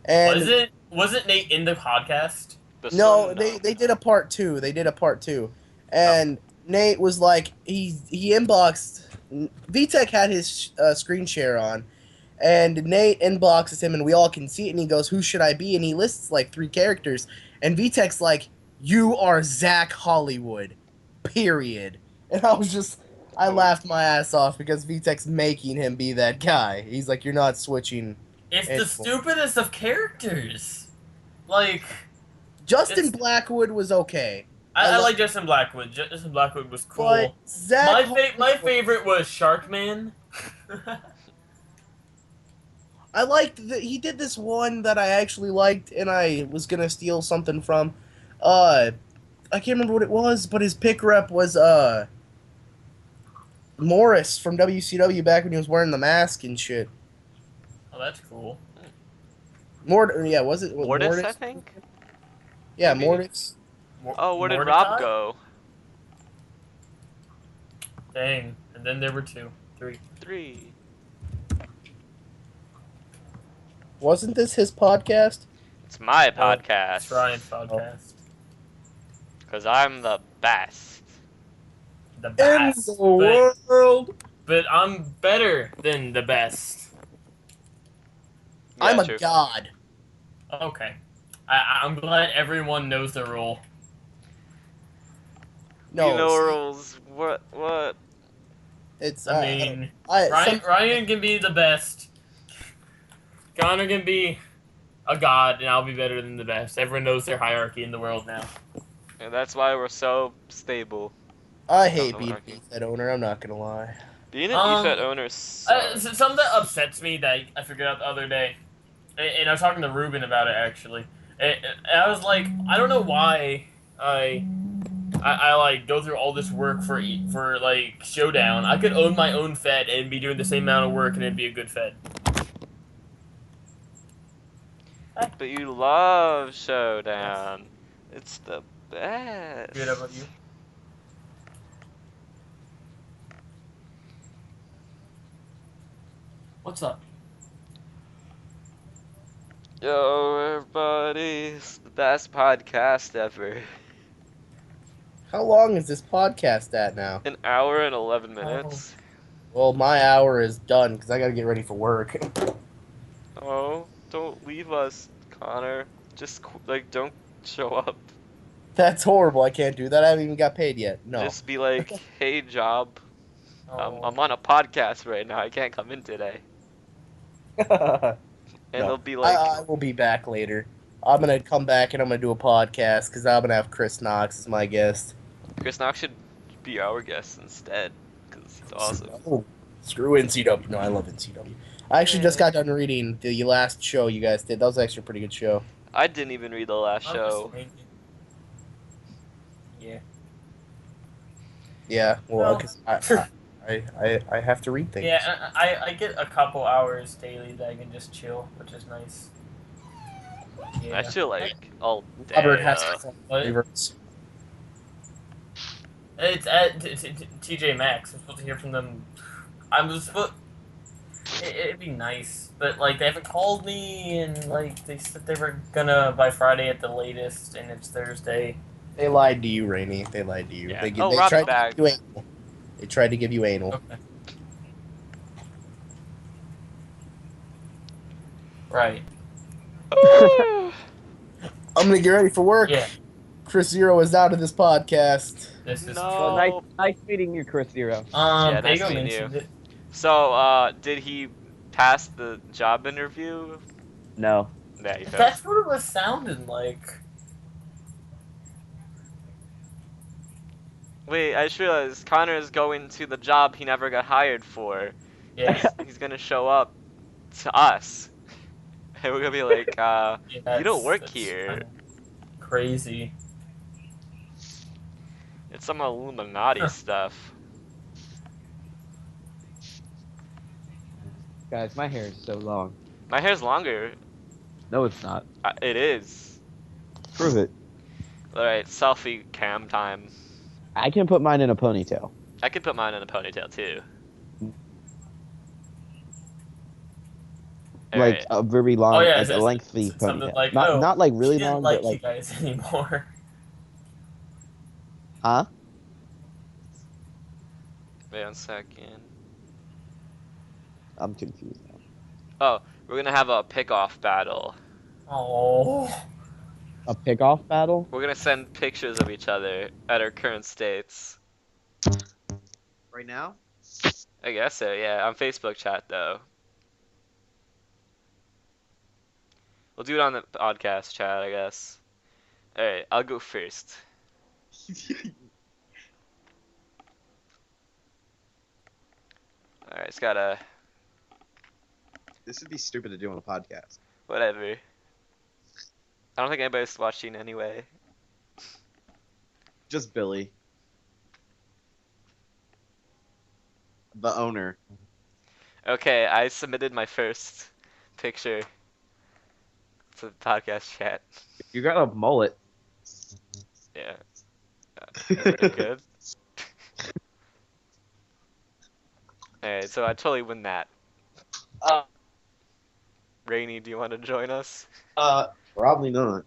And wasn't Nate in the podcast? No, they did a part 2. And Nate was like, he inboxed. VTech had his screen share on, and Nate inboxes him, and we all can see it. And he goes, "Who should I be?" And he lists like 3 characters, and VTech's like, "You are Zach Hollywood, period." And I laughed my ass off because VTech's making him be that guy. He's like, "You're not switching." It's the stupidest of characters. Like, Justin Blackwood was okay. I like Justin Blackwood. Justin Blackwood was cool. But my favorite was Sharkman. I liked that he did this one that I actually liked, and I was gonna steal something from. I can't remember what it was, but his pick rep was Morris from WCW back when he was wearing the mask and shit. Oh, that's cool. Yeah, was it Mortis, I Mortis? think. Yeah, Maybe. Mortis. Oh, where did Mordecai? Rob go? Dang. And then there were 3. 3. Wasn't this his podcast? It's my No, it's podcast. Ryan's podcast. Because I'm the best. The In best. the world. But I'm better than the best. Yeah, I'm a true. god. Okay. I'm glad everyone knows the rule. No, you know see, rules. What? it's I mean, some- Ryan can be the best. Connor can be a god, and I'll be better than the best. Everyone knows their hierarchy in the world now. And that's why we're so stable. I hate Oh, being okay. an EFED owner. I'm not gonna lie. Being an EFET owner sucks. Something that upsets me that I figured out the other day, and I was talking to Ruben about it actually. And I was like, I don't know why I like go through all this work for like Showdown. I could own my own Fed and be doing the same amount of work, and it'd be a good Fed. But you love Showdown. It's the best. Good, how about you? What's up? Yo, everybody, it's the best podcast ever. How long is this podcast at now? An hour and 11 minutes. Well, my hour is done because I gotta get ready for work. Oh, don't leave us, Connor. Just, like, don't show up. That's horrible. I can't do that. I haven't even got paid yet. No. Just be like, hey, job. Oh. I'm on a podcast right now. I can't come in today. And No. they'll be like, I will be back later. I'm gonna come back and I'm gonna do a podcast because I'm gonna have Chris Knox as my guest. Chris Knox should be our guest instead, because he's awesome. Oh, screw NCW. No, I love NCW. I actually just got done reading the last show you guys did. That was actually a pretty good show. I didn't even read the last show. Yeah. Yeah, well, Well. because I have to read things. Yeah, I get a couple hours daily that I can just chill, which is nice. Yeah. I feel like all day. Robert has What? favorites. It's at TJ Maxx. I'm supposed to hear from them. I'm supposed. It'd be nice, but like they haven't called me, and like they said they were gonna by Friday at the latest, and it's Thursday. They lied to you, Rainey. They lied to you. Yeah. They, Oh, they Rob's tried back. to give you anal. They tried to give you anal. Okay. Right. I'm gonna get ready for work. Yeah. Chris Zero is out of this podcast. This is No. Well, nice meeting you, Chris Zero. Yeah, nice Pago meeting mentioned you. it. So, did he pass the job interview? No. Yeah, he failed. That's what it was sounding like. Wait, I just realized Connor is going to the job he never got hired for. Yeah. He's gonna show up to us. And we're gonna be like, Yeah, you don't work that's here. kinda crazy. It's some Illuminati stuff. Guys, my hair is so long. My hair's longer. No, it's not. It is. Prove it. Alright, selfie cam time. I can put mine in a ponytail. I could put mine in a ponytail too. Like Alright. a very long, Oh, yeah, like a it's lengthy something ponytail. like, not, oh, not like really She didn't long, like but you like, guys anymore. huh? Wait 1 second. I'm confused now. Oh, we're gonna have a pick-off battle. Oh. A pick-off battle? We're gonna send pictures of each other at our current states. Right now? I guess so, yeah. On Facebook chat, though. We'll do it on the podcast chat, I guess. Alright, I'll go first. Alright, it's gotta... This would be stupid to do on a podcast. Whatever. I don't think anybody's watching anyway. Just Billy. The owner. Okay, I submitted my first picture to the podcast chat. You got a mullet. Yeah. Pretty good. Alright, so I totally win that. Rainey, do you want to join us? Probably not.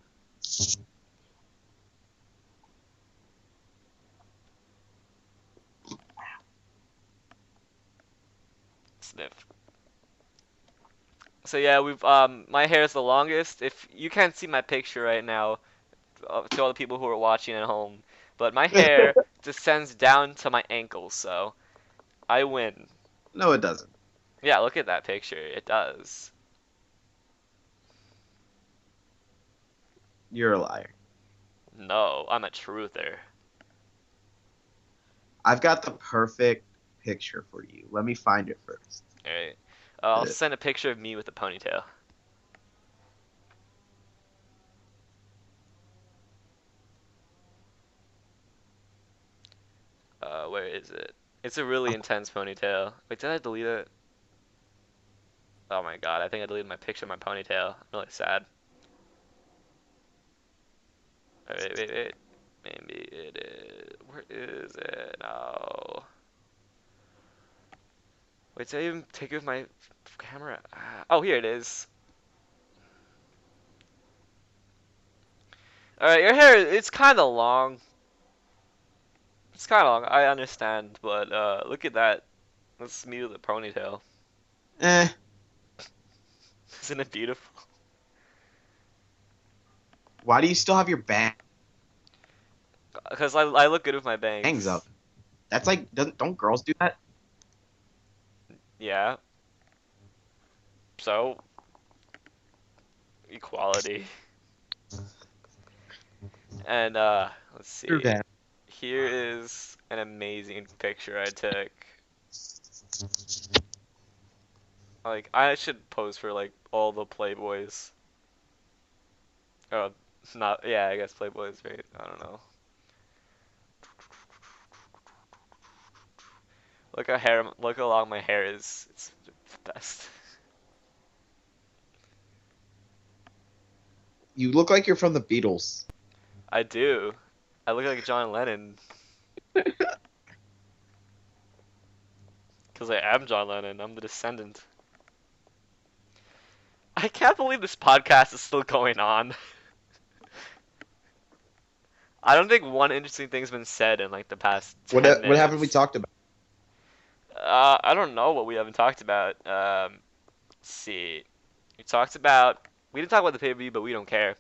Sniff. So yeah, we've my hair is the longest. If you can't see my picture right now, to all the people who are watching at home, but my hair descends down to my ankles, so I win. No, it doesn't. Yeah, look at that picture. It does. You're a liar. No, I'm a truther. I've got the perfect picture for you. Let me find it first. Alright. I'll send a picture of me with a ponytail. Where is it? It's a really intense ponytail. Wait, did I delete it? Oh my god, I think I deleted my picture of my ponytail. I'm really sad. Wait. Maybe it is. Where is it? No. Wait, did I even take it with my camera? Oh, here it is. Alright, your hair, it's kind of long. It's kind of long, I understand, but look at that. That's me with a ponytail. Isn't it beautiful? Why do you still have your bang? Because I look good with my bangs. Bangs up. That's like, don't girls do that? Yeah. So, equality. And let's see. Here is an amazing picture I took. Like, I should pose for like all the Playboys. Oh, not, yeah, I guess Playboys, right? I don't know. Look how long my hair is. It's the best. You look like you're from the Beatles. I do. I look like John Lennon. Because I am John Lennon. I'm the descendant. I can't believe this podcast is still going on. I don't think one interesting thing's been said in like the past 10 minutes. What haven't we talked about? I don't know what we haven't talked about. Let's see. We didn't talk about the pay-per-view, but we don't care.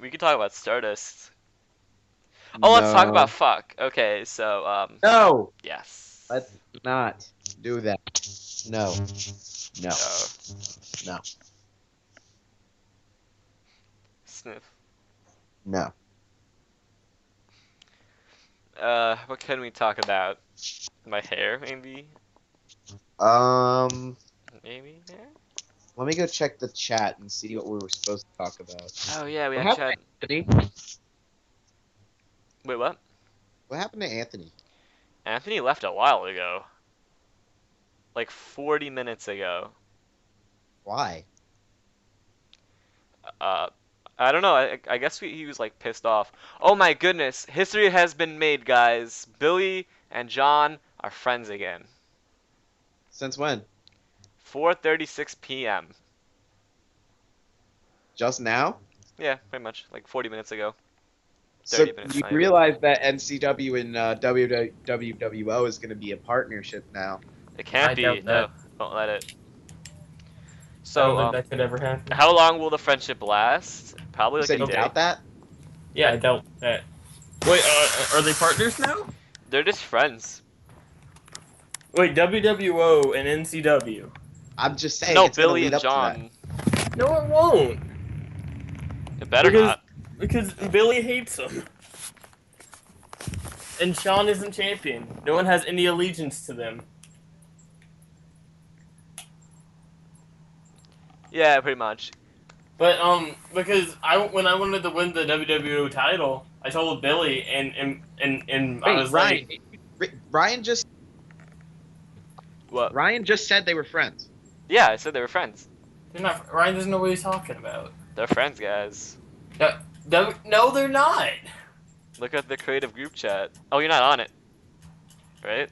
We could talk about Stardust. Oh, let's talk about fuck. Okay, so, No! yes. Let's not do that. No. Sniff. No. What can we talk about? My hair, maybe? Maybe? Yeah? Let me go check the chat and see what we were supposed to talk about. Oh, yeah, we had chat. Anthony? Wait, what? What happened to Anthony? Anthony left a while ago. Like 40 minutes ago. Why? I don't know. I guess he was like pissed off. Oh my goodness. History has been made, guys. Billy and John are friends again. Since when? 4:36 p.m. Just now? Yeah, pretty much. Like 40 minutes ago. So 30 minutes. you realize that NCW and WWO is going to be a partnership now. It can't I be. doubt No, that. don't let it. I So, don't think that could ever happen. how long will the friendship last? Probably You like said a you day. doubt that? Yeah, I doubt that. Wait, are they partners now? They're just friends. Wait, WWO and NCW. I'm just saying. No, it's gonna Billy lead and up to John. No, it won't. It better Because- not. Because Billy hates him. And Sean isn't champion. No one has any allegiance to them. Yeah, pretty much. But because when I wanted to win the WWE title, I told Billy and I Wait, was Ryan. like, What? Ryan just said they were friends. Yeah, I said they were friends. they're not. Ryan doesn't know what he's talking about. They're friends, guys. No, they're not. Look at the creative group chat. Oh, you're not on it, right?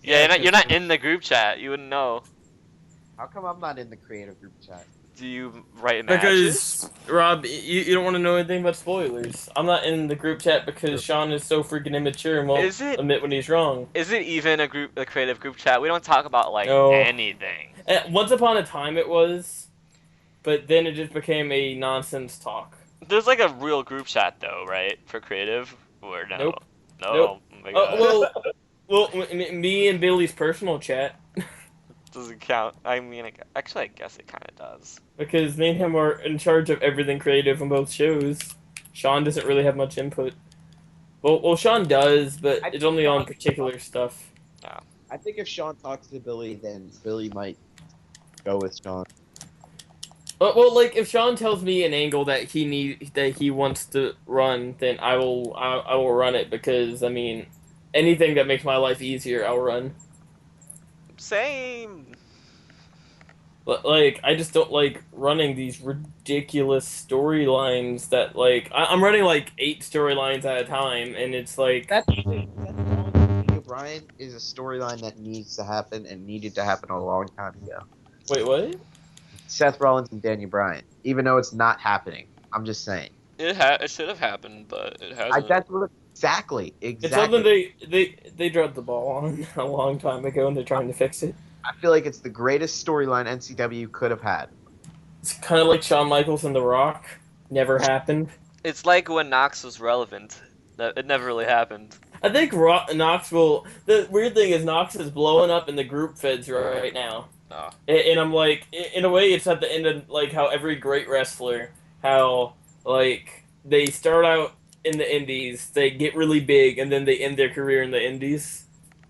Yeah, you're not in the group chat. You wouldn't know. How come I'm not in the creative group chat? Do you write matches? Because Rob, you don't want to know anything about spoilers. I'm not in the group chat because Sean is so freaking immature and won't admit when he's wrong. Is it even a creative group chat? We don't talk about like No. anything. Once upon a time it was, but then it just became a nonsense talk. There's like a real group chat though, right? For creative, or no? Nope. No. Nope. Oh my God. Well, me and Billy's personal chat. Doesn't count. I mean, actually, I guess it kind of does. Because me and him are in charge of everything creative on both shows. Sean doesn't really have much input. Well, Sean does, but it's only on particular stuff. I think if Sean talks to Billy, then Billy might go with Sean. Well, like if Sean tells me an angle that he wants to run, then I will run it because I mean, anything that makes my life easier, I'll run. Same. But like, I just don't like running these ridiculous storylines that like I'm running like 8 storylines at a time, and it's like That's Brian is a storyline that needs to happen and needed to happen a long time ago. Wait, what? Seth Rollins and Daniel Bryan, even though it's not happening. I'm just saying. It should have happened, but it hasn't. That's what exactly. It's something they dropped the ball on a long time ago, and they're trying to fix it. I feel like it's the greatest storyline NCW could have had. It's kind of like Shawn Michaels and The Rock. Never happened. It's like when Knox was relevant. It never really happened. I think Knox will. The weird thing is Knox is blowing up in the group feds right now. Oh. And I'm like, in a way, it's at the end of like how every great wrestler, how like they start out in the indies, they get really big, and then they end their career in the indies.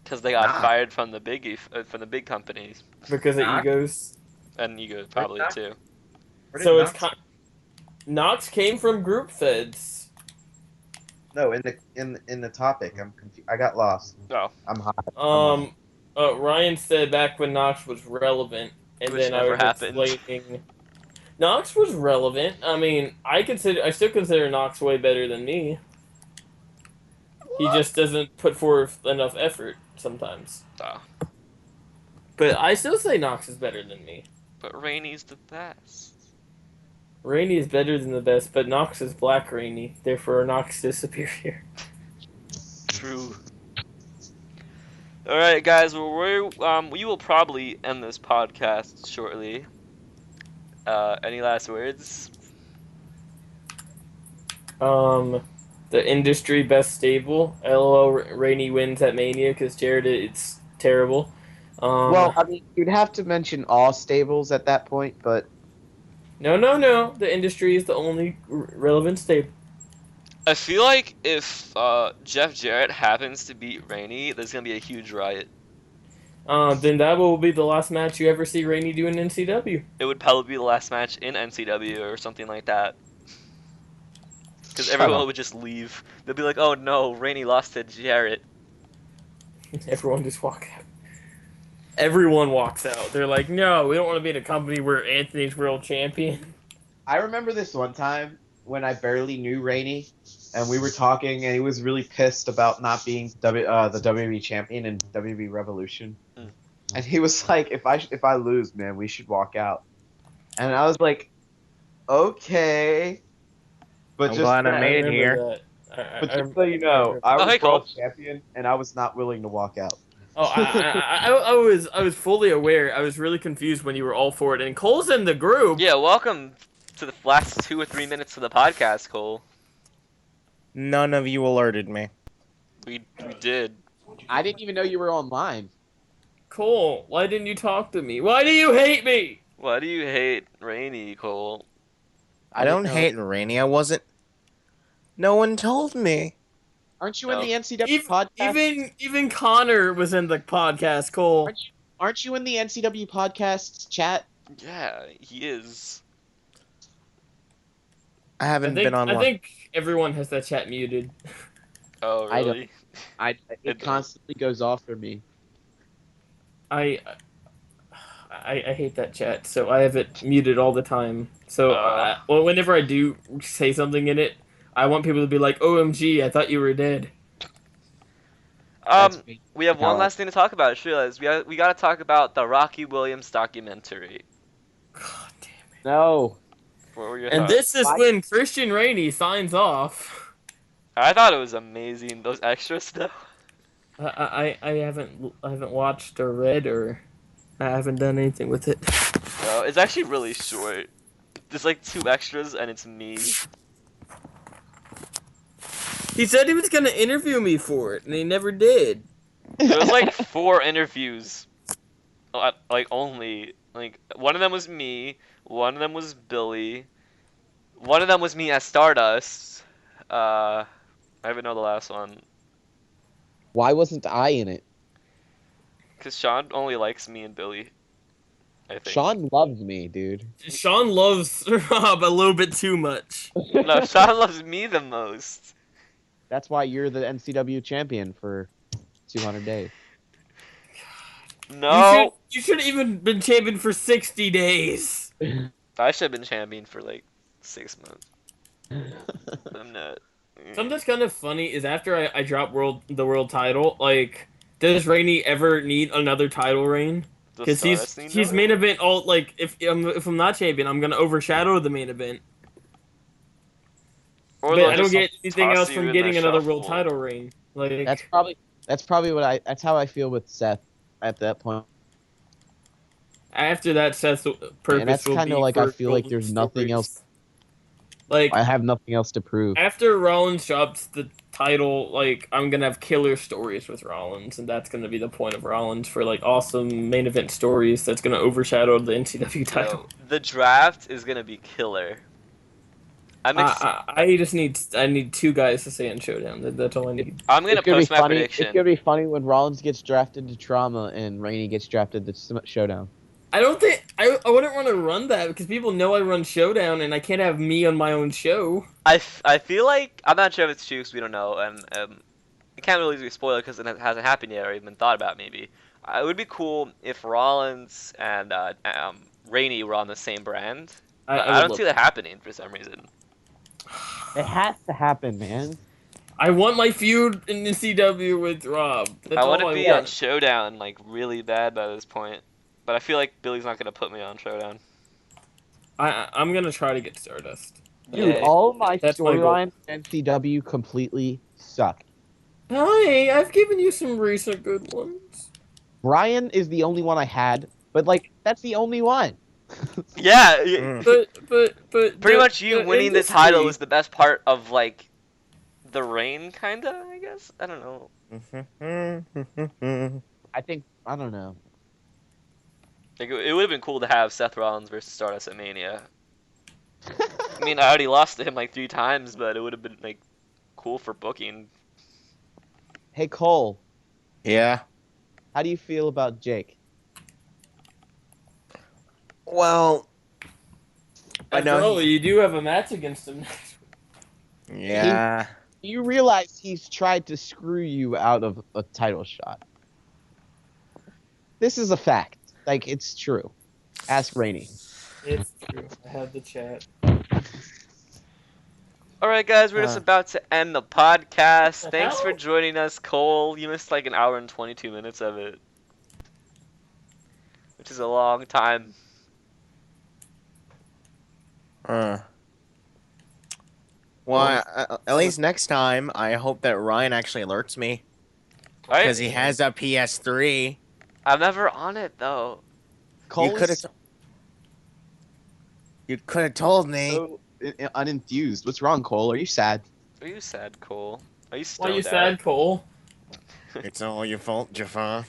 Because they got fired from the big companies. Because of egos. And egos probably too. So it's Knox came from group feds. No, in the topic, I'm confused. I got lost. Oh. I'm hot. Ryan said back when Knox was relevant, and Which then I never was happened. explaining. Knox was relevant. I mean, I still consider Knox way better than me. He just doesn't put forth enough effort sometimes. Oh. But I still say Knox is better than me. But Rainey's the best. Rainey is better than the best, but Knox is Black Rainey. Therefore, Knox is superior. True. All right, guys. Well, we will probably end this podcast shortly. Any last words? The industry best stable. LOL, Rainey wins at Mania because Jared, it's terrible. Well, I mean, you'd have to mention all stables at that point, but No. The industry is the only relevant stable. I feel like if Jeff Jarrett happens to beat Rainey, there's gonna be a huge riot. Then that will be the last match you ever see Rainey do in NCW. It would probably be the last match in NCW or something like that. Because everyone would just leave. They'll be like, "Oh no, Rainey lost to Jarrett." Everyone just walk out. Everyone walks out. They're like, "No, we don't want to be in a company where Anthony's world champion." I remember this one time when I barely knew Rainey, and we were talking, and he was really pissed about not being the WWE champion in WWE Revolution. Mm. And he was like, "If I lose, man, we should walk out." And I was like, "Okay." But I'm glad I made it here. But just so you know, I was world champion, and I was not willing to walk out. Oh, I was fully aware. I was really confused when you were all for it. And Cole's in the group. Yeah, welcome to the last 2 or 3 minutes of the podcast, Cole. None of you alerted me. We did. I didn't even know you were online. Cole, why didn't you talk to me? Why do you hate me? Why do you hate Rainey, Cole? I don't hate Rainey. I wasn't. No one told me. Aren't you in the NCW podcast? Even Connor was in the podcast, Cole. Aren't you in the NCW podcast chat Yeah, he is. I haven't been on I one. think everyone has that chat muted. Oh, I don't- really? It constantly goes off for me. I hate that chat, so I have it muted all the time. So well, whenever I do say something in it, I want people to be like, "OMG, I thought you were dead." We have one last thing to talk about. I just realized we got to talk about the Rocky Williams documentary. God damn it! No. What were your And thoughts? this is when Christian Rainey signs off. I thought it was amazing. Those extras though. I haven't watched or read or I haven't done anything with it. It's actually really short. There's like 2 extras, and it's me. He said he was gonna interview me for it, and he never did. There was like 4 interviews, like only. Like one of them was me, one of them was Billy, one of them was me as Stardust. I even know the last one. Why wasn't I in it? Cause Sean only likes me and Billy. I think. Sean loves me, dude. Sean loves Rob a little bit too much. No, Sean loves me the most. That's why you're the NCW champion for 200 days. No. You should have even been champion for 60 days. I should have been champion for like 6 months. I'm not. Something that's kind of funny is after I drop the world title, like, does Rainey ever need another title reign? Because he's main event all, like, if I'm not champion, I'm gonna overshadow the main event. Or but I don't get anything toss else you from in getting the another shuffle. world title reign. Like That's probably what that's how I feel with Seth at that point. after that, Seth's purpose And that's will kind be of like I for feel like golden there's nothing stories. else. Like I have nothing else to prove. after Rollins drops the title, like I'm gonna have killer stories with Rollins, and that's gonna be the point of Rollins for like awesome main event stories. That's gonna overshadow the NCW title. Yo, the draft is gonna be killer. I need 2 guys to stay in Showdown. That's all I need. I'm gonna post my prediction. It's gonna be funny when Rollins gets drafted to Trauma and Rainey gets drafted to Showdown. I don't think I wouldn't want to run that because people know I run Showdown and I can't have me on my own show. I feel like I'm not sure if it's true because we don't know, and it can't really be spoiled because it hasn't happened yet or even been thought about. Maybe it would be cool if Rollins and Rainey were on the same brand. I don't see that happening for some reason. It has to happen, man. I want my feud in the CW with Rob. That's I want all to be on Showdown like really bad by this point, but I feel like Billy's not gonna put me on Showdown. I'm gonna try to get Stardust. Dude, Yeah. all my That's my goal. storylines in NCW completely suck. Hi, I've given you some recent good ones. Brian is the only one I had, but like that's the only one. Yeah, But pretty much you winning the industry- title was the best part of like the reign, kinda. I guess I don't know. I don't know. Like it would have been cool to have Seth Rollins versus Stardust at Mania. I mean, I already lost to him like 3 times, but it would have been like cool for booking. Hey Cole, Yeah. how do you feel about Jake? Well, I After know. all, you do have a match against him. Yeah. You realize he's tried to screw you out of a title shot. This is a fact. Like, it's true. Ask Rainey. It's true. I have the chat. Alright guys, we're just about to end the podcast. The Thanks for hell? joining us, Cole. You missed like an hour and 22 minutes of it. Which is a long time. Well, at least next time, I hope that Ryan actually alerts me Right? because he has a PS3. I'm never on it though. Cole You could have. is You could have told me. so unenthused. What's wrong, Cole? Are you sad? Are you sad, Cole? Are you Why stoned you out? sad, Cole? It's all your fault, Jafar.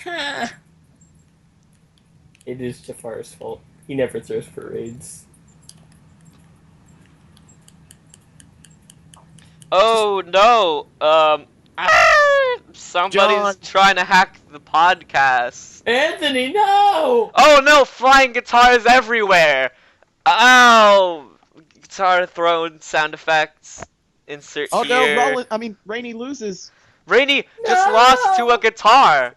It is Jafar's fault. He never throws parades. Oh no! Somebody's trying to hack the podcast. Anthony, no! Oh no, flying guitars everywhere! Oh! Guitar throwing sound effects. Insert Oh here. no, Rainey loses. Rainey just lost to a guitar.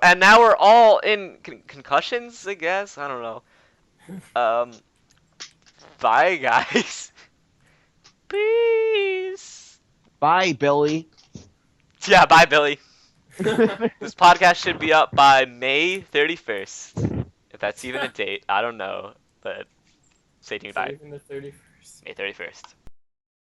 And now we're all in concussions, I guess? I don't know. Bye, guys. Peace. Bye, Billy. Yeah, bye, Billy. This podcast should be up by May 31st. If that's even a date, I don't know. But stay tuned. Bye. Even the 31st. May 31st.